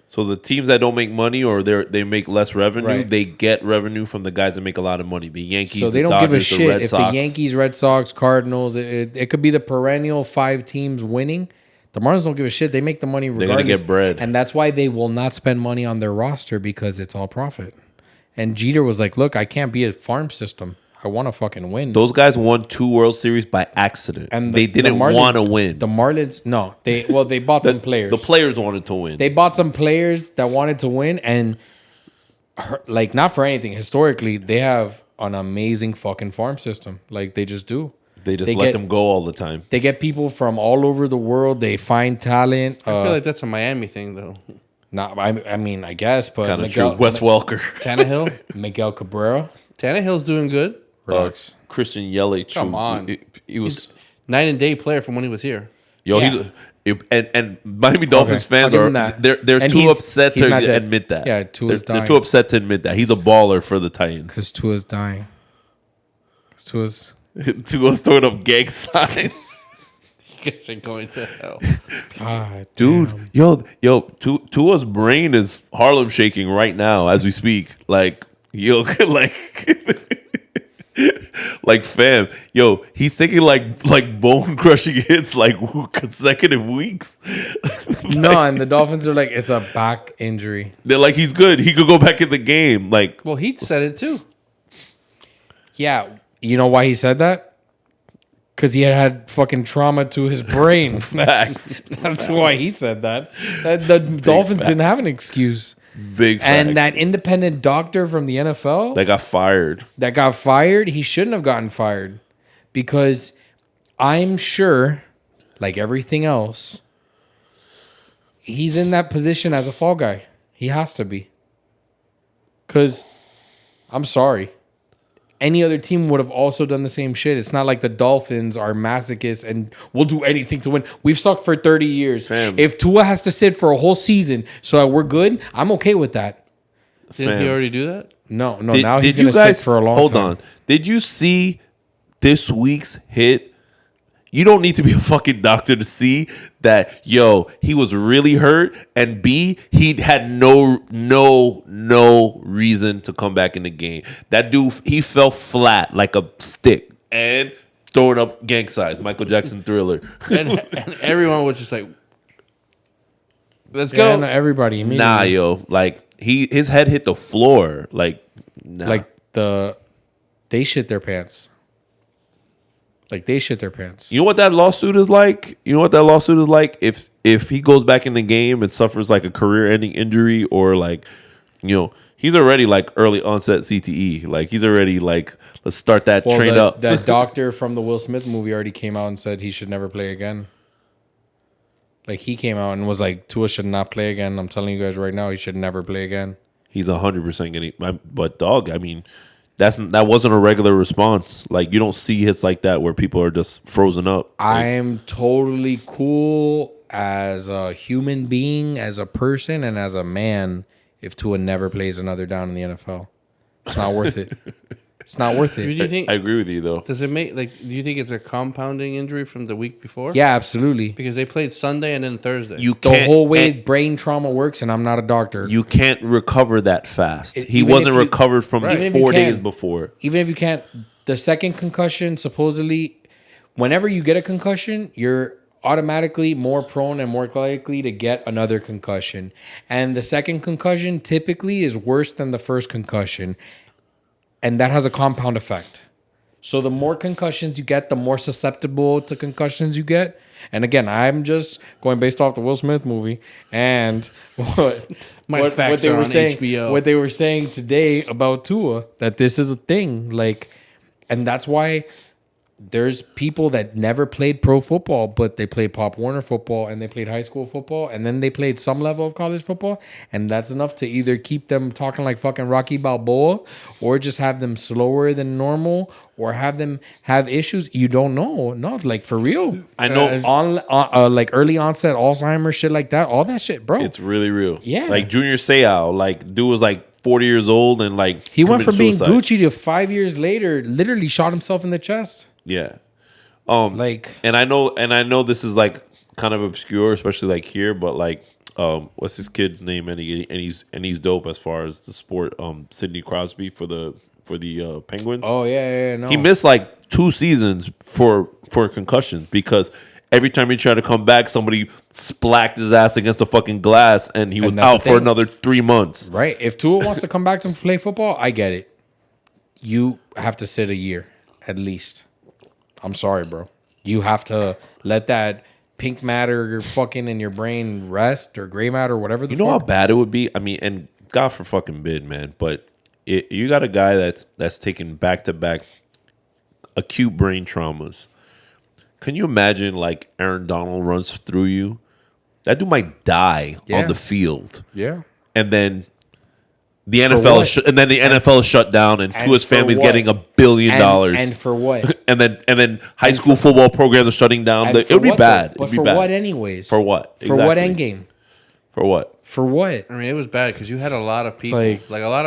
So the teams that don't make money or they make less revenue, Right. they get revenue from the guys that make a lot of money. The Yankees, So they the don't Dodgers, give a the shit Red if Sox. the Yankees, Red Sox, Cardinals. It could be the perennial 5 teams winning. The Marlins don't give a shit. They make the money They're regardless. gonna get bread. And that's why they will not spend money on their roster, because it's all profit. And Jeter was like, "Look, I can't be a farm system. I want to fucking win." Those guys won 2 World Series by accident. and They didn't want to win. The Marlins, no, they bought some players. The players wanted to win. They bought some players that wanted to win, and like not for anything. Historically, they have an amazing fucking farm system. Like they just do. They just let them go all the time. They get people from all over the world. They find talent. I feel like that's a Miami thing, though. Not, I mean, I guess, but Kind of true. Wes Welker. Tannehill. Miguel Cabrera. Tannehill's doing good. Relax. Christian Yelich. Come on. He was... Night and day player from when he was here. Yo, Yeah. And Miami Dolphins fans I'll give are him that. they're And too upset he's to not dead. admit that. Yeah, Tua's they're dying. too upset to admit that. He's a baller for the Titans. Because Tua's dying. Tua's... Tua's throwing up gang signs. You guys are going to hell. God, Dude, damn. yo, Tua's brain is Harlem shaking right now as we speak. Like, yo, like fam, yo, he's taking like bone crushing hits like consecutive weeks. No, and the Dolphins are like, it's a back injury. They're like, he's good. He could go back in the game. Like, Well, he said it too. Yeah. You know why he said that? Because he had fucking trauma to his brain. Facts. That's why he said that. The Dolphins didn't have an excuse. Big facts. And that independent doctor from the NFL That got fired. that got fired, he shouldn't have gotten fired. Because I'm sure, like everything else, he's in that position as a fall guy. He has to be. Because, I'm sorry. Any other team would have also done the same shit. It's not like the Dolphins are masochists and will do anything to win. We've sucked for 30 years. Fam. If Tua has to sit for a whole season so that we're good, I'm okay with that. Didn't he Fam. already do that? No, now he's going to sit for a long time. Hold on. Did you see this week's hit? You don't need to be a fucking doctor to see that, yo, he was really hurt, and B, he had no reason to come back in the game. That dude, he fell flat like a stick and throwing up gang signs. Michael Jackson Thriller. And everyone was just like, let's Yeah, go. no, everybody. immediately. Nah, yo, like his head hit the floor. Like, nah. Like they shit their pants. Like they shit their pants. You know what that lawsuit is like? You know what that lawsuit is like? If he goes back in the game and suffers like a career-ending injury, or like, you know, he's already like early onset CTE. Like he's already like, let's start that train up. That doctor from the Will Smith movie already came out and said he should never play again. Like he came out and was like, Tua should not play again. I'm telling you guys right now, he should never play again. He's 100% getting. But dog, I mean, that wasn't a regular response. Like you don't see hits like that where people are just frozen up. I'm totally cool as a human being, as a person, and as a man if Tua never plays another down in the NFL. It's not worth it. It's not worth Do it. you think? I agree with you though. Does it make like? Do you think it's a compounding injury from the week before? Yeah, absolutely. Because they played Sunday and then Thursday. You The can't, whole way and brain trauma works, and I'm not a doctor. you can't recover that fast. He Even wasn't if you- recovered from Even if you 4 days can. before. Even if you can't, the second concussion, supposedly, whenever you get a concussion, you're automatically more prone and more likely to get another concussion. And the second concussion typically is worse than the first concussion. And that has a compound effect. So the more concussions you get, the more susceptible to concussions you get. And again, I'm just going based off the Will Smith movie and My facts are on saying, HBO. what they were saying today about Tua, that this is a thing. Like, and that's why there's people that never played pro football, but they played Pop Warner football and they played high school football and then they played some level of college football. And that's enough to either keep them talking like fucking Rocky Balboa or just have them slower than normal or have them have issues. You don't know. No, like for real. I know. Like early onset Alzheimer's, shit like that. All that shit, bro. It's really real. Yeah. Like Junior Seau, like dude was like 40 years old and like He went from being committed suicide. Gucci to 5 years later, literally shot himself in the chest. Yeah. Like, And I know this is like kind of obscure, especially like here, but like what's his kid's name? And he's dope as far as the sport. Sidney Crosby for the Penguins. oh yeah, no. He missed like 2 seasons for concussions because every time he tried to come back, somebody splacked his ass against the fucking glass, and he was that's out the for thing. another 3 months. Right. If Tua wants to come back to play football, I get it. You have to sit a year at least. I'm sorry, bro. You have to let that pink matter fucking in your brain rest or gray matter, whatever the You know how fuck. bad it would be? I mean, and God for fucking bid, man. But you got a guy that's taken back-to-back acute brain traumas. Can you imagine like Aaron Donald runs through you? That dude might die on the field. Yeah. And then the For NFL what? NFL is shut down, and and Tua's for family's what? getting $1 billion. And for what? and then high school football programs are shutting down. And It for would be what, bad. though? But It'd be for bad. what anyways? For what? For what Exactly. end game? For what? For what? I mean, it was bad because you had a lot of people, Like- like a lot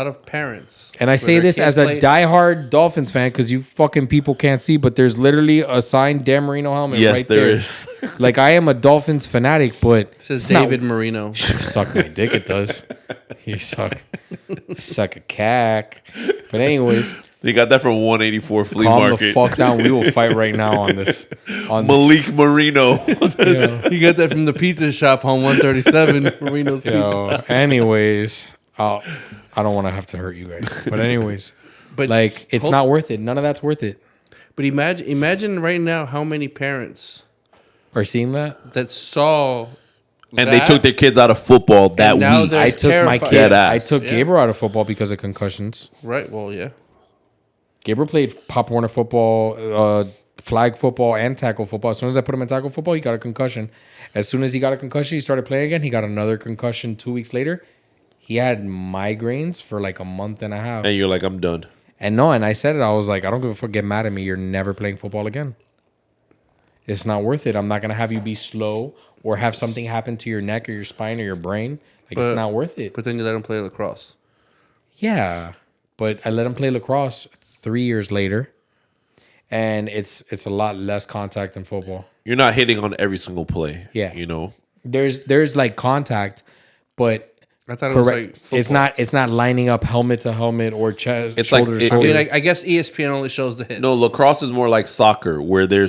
of parents. And I where say their this kids as a played- diehard Dolphins fan because you fucking people can't see, but there's literally a signed Dan Marino helmet Yes, right there there. is. Like, I am a Dolphins fanatic, but It says it's not- David Marino. You suck my dick, it does. You suck a cack. But anyways, They got that from 184 flea calm market. the fuck down. We will fight right now on this. On Malik Marino. You got that from the pizza shop on 137, Marino's this. Pizza. Yo, anyways, I don't want to have to hurt you guys. But anyways, But like, it's hold- not worth it. None of that's worth it. But imagine right now how many parents Are seeing that? that saw And they took their kids out of football that now week. they're I took my terrified. kid. Dead I ass. took Yeah. Gabriel out of football because of concussions. Right. Well, yeah. Gabriel played Pop Warner football, flag football, and tackle football. As soon as I put him in tackle football, he got a concussion. As soon as he got a concussion, he started playing again. He got another concussion 2 weeks later. He had migraines for like a month and a half. And you're like, I'm done. And I said it. I was like, I don't give a fuck. Get mad at me. You're never playing football again. It's not worth it. I'm not gonna have you be slow or have something happen to your neck or your spine or your brain. Like, But- it's not worth it. But then you let him play lacrosse. Yeah, but I let him play lacrosse 3 years later, and it's a lot less contact than football. You're not hitting on every single play. Yeah. You know? There's like contact, but I thought it was correct. like football. It's not lining up helmet to helmet or chest, It's like- shoulder to it- I shoulder. mean, I guess ESPN only shows the hits. No, lacrosse is more like soccer, where there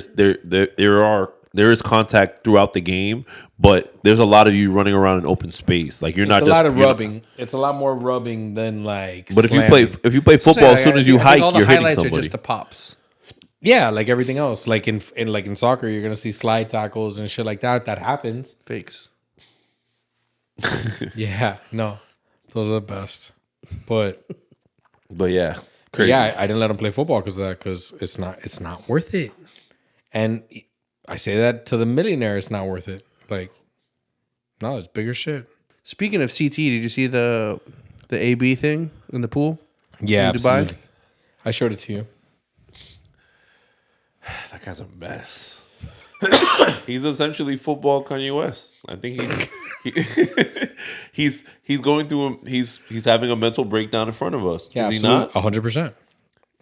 is contact throughout the game, but there's a lot of you running around in open space. Like you're it's not a just lot of you're not- rubbing. It's a lot more rubbing than like. But if you slamming. play football, as soon as you hike, all the you're hitting highlights are somebody. just the pops. yeah, like everything else, like in soccer, you're gonna see slide tackles and shit like that. That happens. Fakes. Yeah, no, those are the best. But But yeah, crazy. yeah, I didn't let him play football because of that. Because it's not worth it. And I say that to the millionaire, it's not worth it. Like, no, it's bigger shit. Speaking of CT, did you see the AB thing in the pool? Yeah, In Dubai? absolutely. I showed it to you. That guy's a mess. He's essentially football Kanye West. I think he's going through he's having a mental breakdown in front of us. Yeah, Is he not? 100%.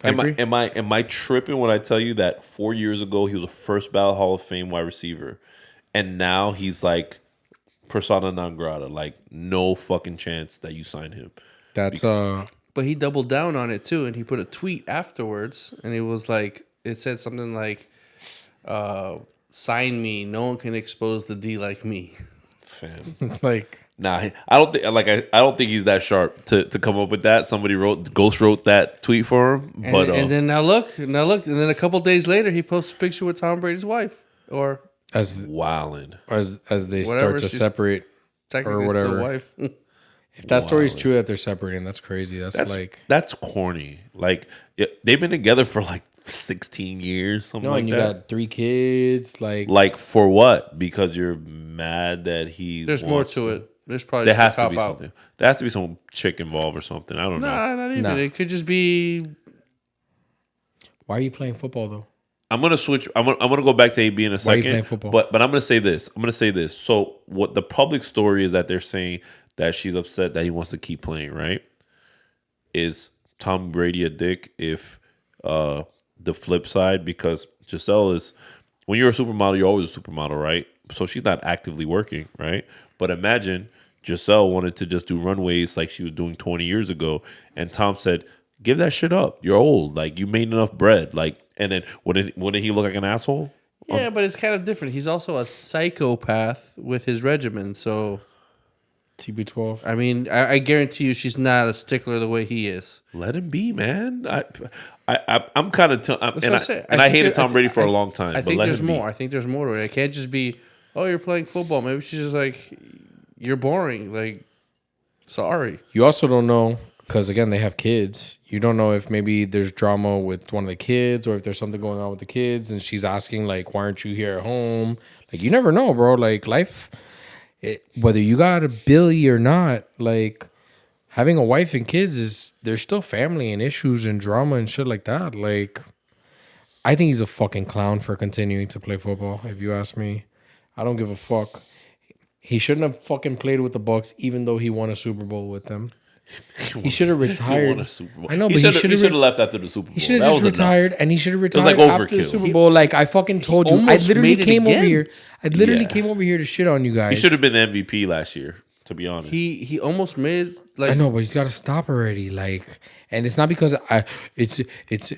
I agree. Am I tripping when I tell you that 4 years ago he was a first ballot Hall of Fame wide receiver, and now he's like persona non grata, like no fucking chance that you sign him. That's But he doubled down on it too, and he put a tweet afterwards, and it was like it said something like, "Sign me. No one can expose the D like me." Fam. like Nah, I don't think I don't think he's that sharp to come up with that. Somebody wrote that tweet for him, And, but and then now look, and then a couple days later, he posts a picture with Tom Brady's wife, or as wildin'. they Whatever, start to she's- separate. technically whatever. still wife. If that story is true that they're separating, that's crazy. That's corny. Like they've been together for like 16 years, something no, like and you that. got 3 kids. Like for what? Because you're mad that he. There's more wants to it. There's probably There just has to a be cop out. something. There has to be some chick involved or something. I don't know. Nah, not even. Nah. It could just be. Why are you playing football though? I'm gonna switch. I'm gonna go back to AB in a Why are you second. playing football? But I'm gonna say this. So what the public story is that they're saying that she's upset that he wants to keep playing. Right? Is Tom Brady a dick? If the flip side, because Giselle is, when you're a supermodel, you're always a supermodel, right? So she's not actively working, right? But imagine Giselle wanted to just do runways like she was doing 20 years ago, and Tom said, "Give that shit up. You're old. Like you made enough bread." Like, and then wouldn't he look like an asshole? Yeah, but it's kind of different. He's also a psychopath with his regimen. So, TB12. I mean, I guarantee you she's not a stickler the way he is. Let him be, man. I'm kind of That's what and I'm saying. I think hated there- Tom Brady for a long time. I but think let there's him be. more. I think there's more to it. It can't just be, oh, you're playing football. Maybe she's just like, you're boring. Like, sorry. You also don't know Because again, they have kids. You don't know if maybe there's drama with one of the kids or if there's something going on with the kids, and she's asking like, "Why aren't you here at home?" Like, you never know, bro. Like, life, whether you got a Billy or not, like having a wife and kids there's still family and issues and drama and shit like that. Like, I think he's a fucking clown for continuing to play football. If you ask me, I don't give a fuck. He shouldn't have fucking played with the Bucks, even though he won a Super Bowl with them. He should have retired. I know, but he should have left after the Super Bowl. He should have just retired, and he should have retired like after the overkill. Super Bowl. Like I fucking told you, I almost literally made it came over again. here. I literally came over here to shit on you guys. He should have been the MVP last year, to be honest. He almost made like I know, but he's got to stop already. Like, and it's not because it's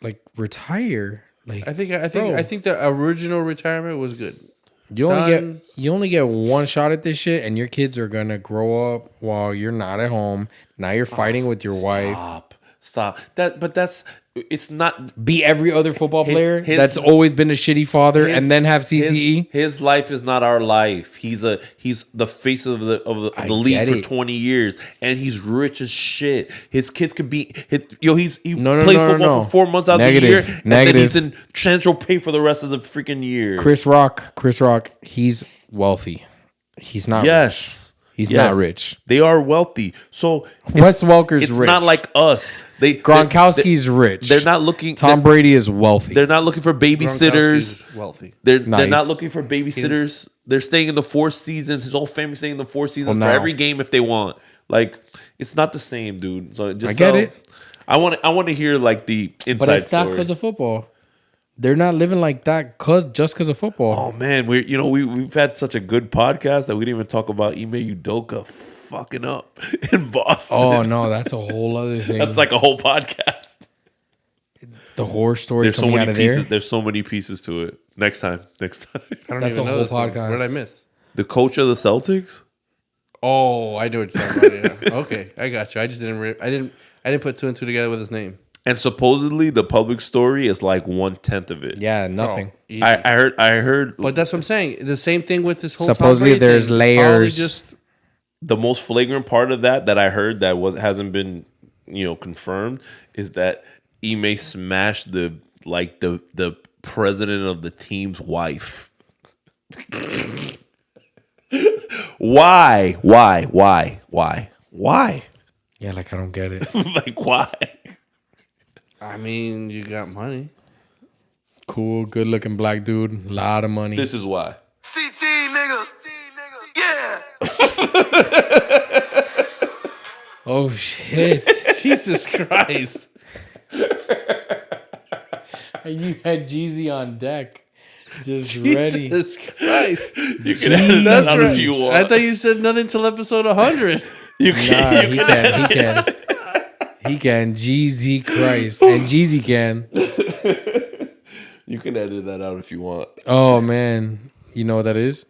like retire. Like I think bro, I think the original retirement was good. you only get one shot at this shit, and your kids are gonna grow up while you're not at home. Now you're fighting with your wife. Stop. It's not. Be every other football player his- that's always been a shitty father, his- and then have CTE. His life is not our life. He's the face of the league get for it. 20 years, and he's rich as shit. His kids could be. He No, plays football for 4 months out Negative. the year, and Negative. then he's in central pay for the rest of the freaking year. Chris Rock, he's wealthy. He's not rich. Yes. He's Yes. not rich. They are wealthy. So Wes Welker's it's rich. not like us. Gronkowski's rich. They're not looking. Tom Brady is wealthy. They're not looking for babysitters. Gronkowski's wealthy. They're Nice. not looking for babysitters. They're staying in the 4 seasons. His whole family staying in the 4 seasons Well, for now. every game if they want. Like, it's not the same, dude. So just I get it. I want to hear like the inside But it's not story. because of football. They're not living like that just because of football. Oh man, we've had such a good podcast that we didn't even talk about Ime Udoka fucking up in Boston. Oh, no, that's a whole other thing. That's like a whole podcast. the horror story There's so coming out many of pieces. there. There's so many pieces to it. Next time. I don't That's even a know whole this one. podcast. What did I miss? The coach of the Celtics. Oh, I know what you're talking about. Yeah. Okay, I got you. I just didn't. I didn't put 2 and 2 together with his name. And supposedly the public story is like 1/10 of it. Yeah, nothing. Oh, easy. I heard But that's what I'm saying. The same thing with this whole. Supposedly Tom Brady there's thing. layers. Probably just the most flagrant part of that I heard that hasn't been confirmed is that Ime smashed the president of the team's wife. Why? Yeah, like I don't get it. Like why? I mean, you got money. Cool, good looking black dude, lot of money. This is why. CT, nigga. Yeah. Oh shit. Jesus Christ. You had Jeezy on deck. Just ready. Jesus Christ. You can edit that out if you want. I thought you said nothing till episode 100. You Nah, can. he can. He can. Jeezy Christ. And Jeezy can. You can edit that out if you want. Oh man. You know what that is?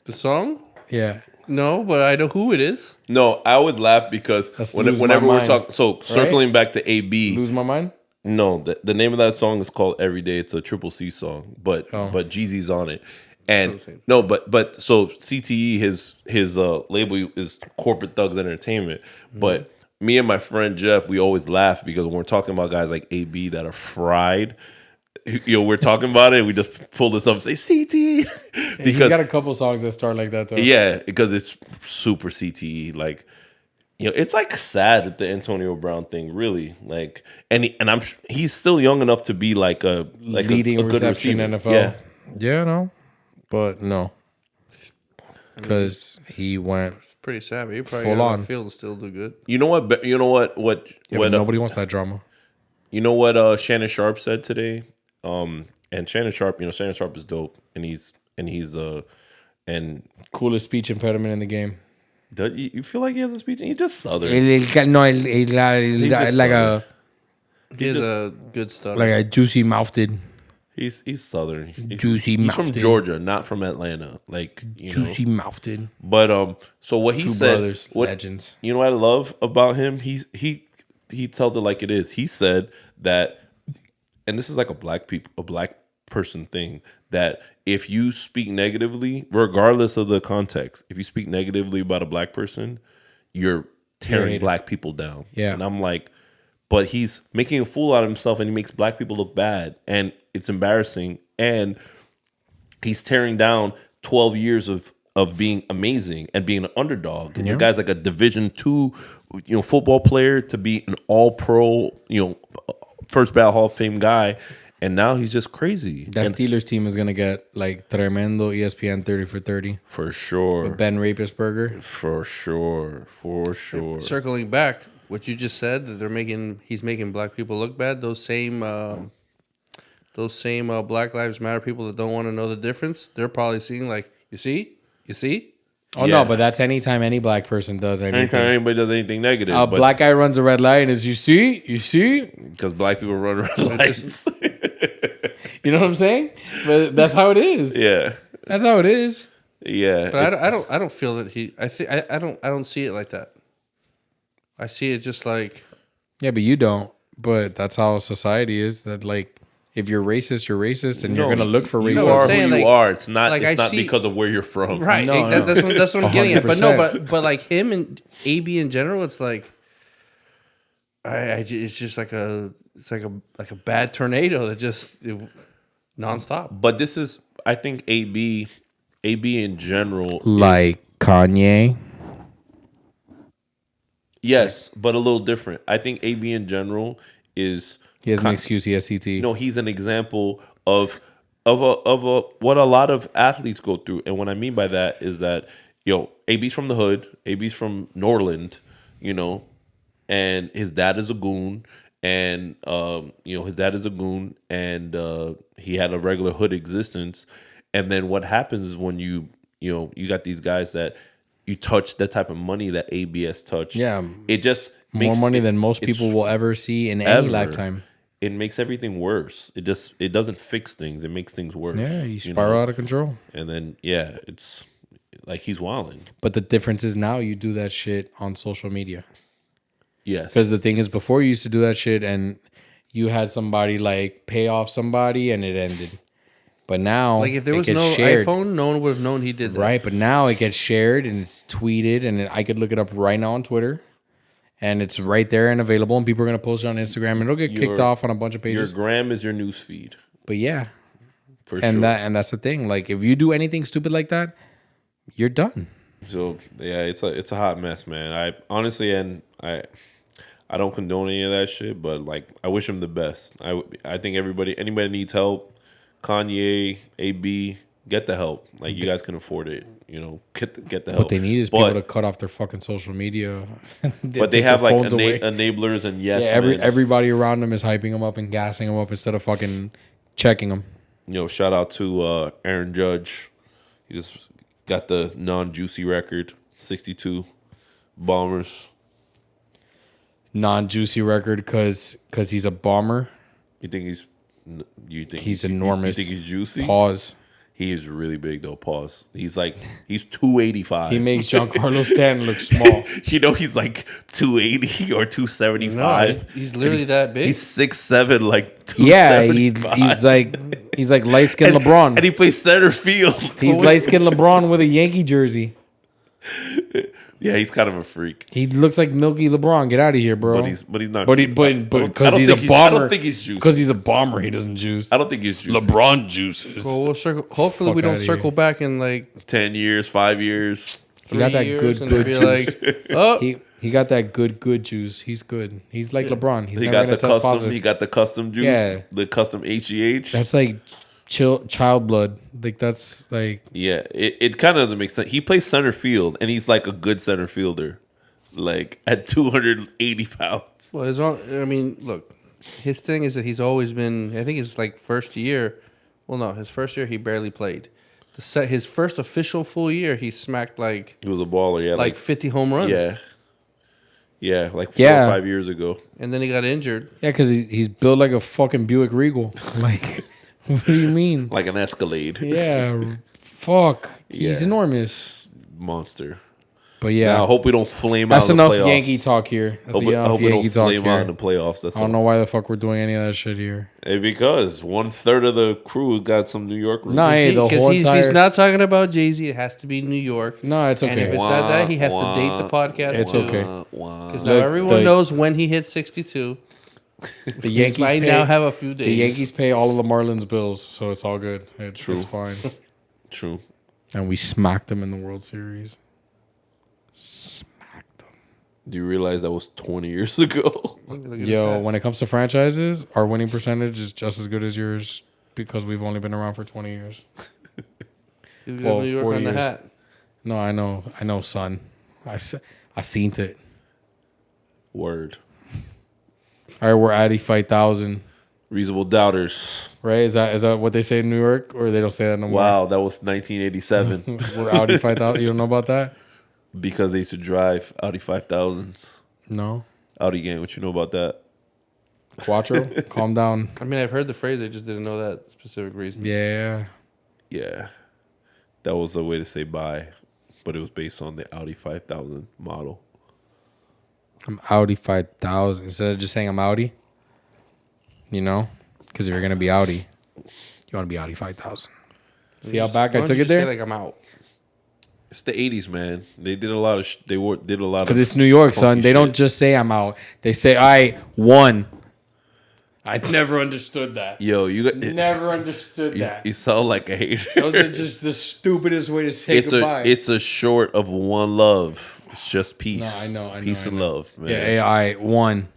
The song? Yeah. No, but I know who it is. No, I would laugh because That's Lose My whenever we're Mind, talking, so circling back to AB, Lose my mind? no, the name of that song is called Every Day. It's a Triple C song, but Jeezy's on it. And Still the same. no, but so CTE, his label is Corporate Thugs Entertainment. But me and my friend Jeff, we always laugh because when we're talking about guys like AB that are fried, we're talking about it. We just pull this up and say CTE He's got a couple songs that start like that though. yeah, because it's super CTE. Like, it's like sad at the Antonio Brown thing, really. Like, he's still young enough to be like a Leading a good reception receiver. NFL. Yeah, Yeah, no. But no. Because he went Pretty savvy. He probably Full got on. on field and still do good. you know what? yeah, but nobody wants that drama. You know what Shannon Sharp said today? And Shannon Sharp is dope, and he's Coolest speech impediment in the game. you feel like he has a speech? He's just Southern. Just like a He has a good stutter. like a juicy mouthed. He's Southern. Juicy He's from mouthed. Georgia, not from Atlanta. Like Juicy mouthed. But so what he Two said, brothers, legends. You know what I love about him? He tells it like it is. He said that, and this is like a black person thing, that if you speak negatively, regardless of the context, if you speak negatively about a black person, you're tearing hater. black people down. Yeah. And I'm like, but he's making a fool out of himself and he makes black people look bad. And it's embarrassing. And he's tearing down 12 years of being amazing and being an underdog. And the guy's like a Division II, football player to be an all-pro, first ballot Hall of Fame guy. And now he's just crazy. That Steelers team is going to get like tremendo ESPN 30 for 30. For sure. Ben Roethlisberger. For sure. Circling back, what you just said, that he's making black people look bad. Those same Black Lives Matter people that don't want to know the difference, they're probably seeing like, you see? Oh, Yeah. no, but that's anytime any black person does anything. Anytime anybody does anything negative. A black guy runs a red light and is, you see? Because black people run red lights. You know what I'm saying? But that's how it is. Yeah. That's how it is. Yeah. But I don't feel that I don't see it like that. I see it just like, Yeah, but you don't. But that's how society is. That like, if you're racist, you're racist, and you're gonna look for You racism. are saying, who you like- are. It's not, like, it's I not see- because of where you're from. right. No, no. That's what I'm getting at. But 100%. but like him and AB in general, it's like, it's just like a bad tornado that just nonstop. But this is, I think AB in general. Like Kanye. Yes, but a little different. I think AB in general is. He has an excuse. He has CT. He's an example of what a lot of athletes go through. And what I mean by that is that, AB's from the hood, AB's from Norland, and his dad is a goon, and his dad is a goon, and he had a regular hood existence. And then what happens is when you got these guys that you touch that type of money that ABS touched. Yeah. It just More makes money than most it's people will ever see in any ever. lifetime. It makes everything worse. It doesn't fix things. It makes things worse. Yeah, you spiral out of control. And then it's like he's wilding. But the difference is now you do that shit on social media. Yes. Because the thing is, before you used to do that shit and you had somebody like pay off somebody and it ended. But now, Like if there it was gets no shared. iPhone, no one would have known he did that. Right, but now it gets shared and it's tweeted, and I could look it up right now on Twitter, and it's right there and available, and people are gonna post it on Instagram, and it'll get kicked off on a bunch of Your pages. gram is your news feed. But yeah, For and sure. that's the thing. Like if you do anything stupid like that, you're done. So yeah, it's a hot mess, man. I honestly, and I don't condone any of that shit, but like I wish him the best. I think anybody needs help. Kanye, AB, get the help. Like you guys can afford it. Get the help. What they need is people to cut off their fucking social media. But they have like enablers and yes. men. Everybody around them is hyping them up and gassing them up instead of fucking checking them. Shout out to Aaron Judge. He just got the non-juicy record, 62 bombers. Non-juicy record because he's a bomber. You think He's enormous. You think he's juicy? Pause. He is really big though. Pause. He's 285. He makes Giancarlo Stanton look small. He's like 280 or 275. No, he's literally that big. He's 6'7", like 275. Yeah, he's like light skinned LeBron. And he plays center field. He's light skinned LeBron with a Yankee jersey. Yeah, he's kind of a freak. He looks like Milky LeBron. Get out of here, bro. But he's not. But because he's a bomber. I don't think he's juice. Because he's a bomber, he doesn't juice. I don't think he's juice. LeBron juices. Well, we'll circle. Hopefully, Fuck we don't outta circle here. back in like 10 years, 5 years. He got 3 that years good and be juice. like, oh, He got that good juice. He's good. He's like LeBron. He's He never got the gonna test custom. positive. He got the custom juice. Yeah. The custom HGH. That's like child blood. Like that's like Yeah, it kind of doesn't make sense. He plays center field, and he's like a good center fielder, like at 280 pounds. well, look, his thing is that he's always been. I think his like first year. Well, no, his first year he barely played. His first official full year, he smacked like He was a baller. Yeah, like 50 home runs. yeah, like 4 or 5 years ago. And then he got injured. yeah, because he's built like a fucking Buick Regal. Like, what do you mean? Like an Escalade. Yeah, fuck. He's Yeah. enormous. Monster. But yeah, Now, I hope we don't flame that's out in the enough playoffs. Yankee talk here. That's I hope we Yankee don't talk flame out in here. the playoffs. That's I don't know why the fuck we're doing any of that shit here. Hey, because 1/3 of the crew got some New York roots. No, hey, the Because whole if entire. he's not talking about Jay-Z, it has to be New York. No, it's And if okay. it's not that, he has to date the podcast. It's too. okay. Because now Look, everyone knows when he hit 62. The Yankees might pay, now have a few days. The Yankees pay all of the Marlins bills, so it's all good. True. It's fine. True. And we smacked them in the World Series. Smacked them. Do you realize that was 20 years ago? Look at his Yo, hat. when it comes to franchises, our winning percentage is just as good as yours because we've only been around for 20 years. He's got well, New York 40 on the years. hat. No, I know, son. I seen it. Word. All right, we're at 85,000. Reasonable doubters. Right? Is that what they say in New York, or they don't say that no more? Wow, that was 1987 We're Audi 5000. You don't know about that? because they used to drive Audi 5000s. No. Audi gang, what you know about that? Quattro, calm down. I mean, I've heard the phrase. I just didn't know that specific reason. Yeah. Yeah. That was a way to say bye, but it was based on the Audi 5000 model. I'm Audi 5000. Instead of just saying I'm Audi, you know? Because if you're going to be Audi, you want to be Audi 5000. See how back I Why don't took you it just say, there? like, I'm out. It's the 80s, man. They did a lot of did a lot of Because it's New York, son. funky They don't shit. just say I'm out. They say I won. I never understood that. Yo, you got Never understood that. You sound like a hater. Those are just the stupidest way to say goodbye. It's a short of one love. It's just peace. No, I know. Peace and love, man. Yeah, I won.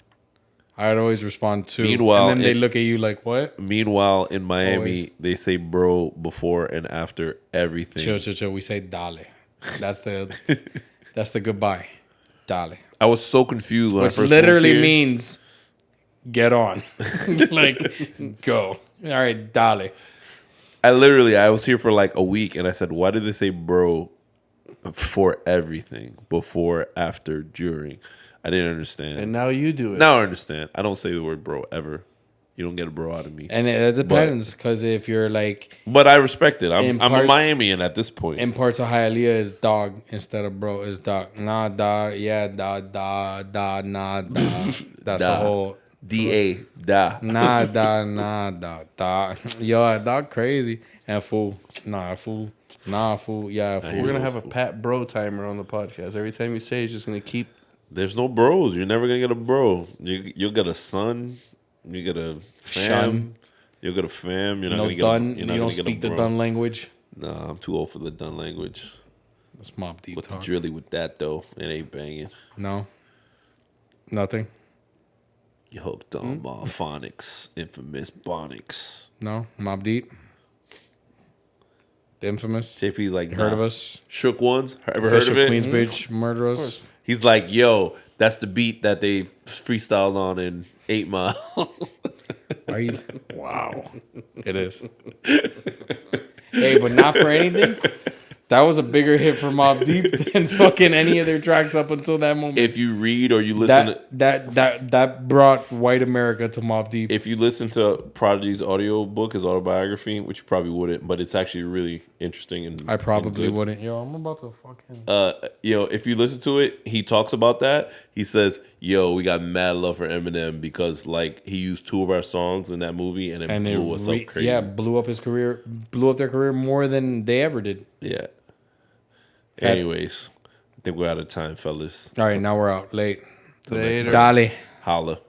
I'd always respond to. Meanwhile, and then they look at you like, what? Meanwhile, in Miami, Always. they say bro before and after everything. Chill. We say dale. That's the goodbye. Dale. I was so confused when Which I first literally moved here. means get on. Like, go. All right, dale. I was here for like a week and I said, why did they say bro for everything? Before, after, during. I didn't understand. And now you do it. Now I understand. I don't say the word bro ever. You don't get a bro out of me. And it depends, because if you're like But I respect it. I'm In a parts- Miamian at this point. in parts of Hialeah is dog instead of bro is dog. Nah, dog. Yeah, dog, dog, dog, nah, dog. That's Da. a whole. D-A, da. Nah, dog. Yo, dog crazy. And fool. Nah, fool. Nah, fool. Yeah, We're fool. going to have a Pat Bro timer on the podcast. Every time you say, it's just going to keep. There's no bros. You're never gonna get a bro. You'll get a son. You get a fam. Shun. You'll get a fam. You're not No gonna get. done. You're You not don't gonna get speak a the bro. done language. Nah, I'm too old for the done language. That's Mob Deep What's the talk. drilly with that though? It ain't banging. No. Nothing. You hooked on phonics, infamous bonics. No. Mob Deep. The infamous. JP's like, Heard nah. of us? Shook Ones. Ever heard Official of it? Queensbridge murderers. He's like, yo, that's the beat that they freestyled on in 8 Mile. Right? Wow. It is. Hey, but not for anything. That was a bigger hit for Mobb Deep than fucking any of their tracks up until that moment. If you read or you listen, that brought white America to Mobb Deep. if you listen to Prodigy's audio book, his autobiography, which you probably wouldn't, but it's actually really interesting and I probably and good. wouldn't. Yo, I'm about to fucking. If you listen to it, he talks about that. He says, "Yo, we got mad love for Eminem because like he used 2 of our songs in that movie and it And blew us up crazy." yeah, blew up their career more than they ever did. Yeah. Anyways, I think we're out of time, fellas. All right, now we're out late. Later. Dale. Holla.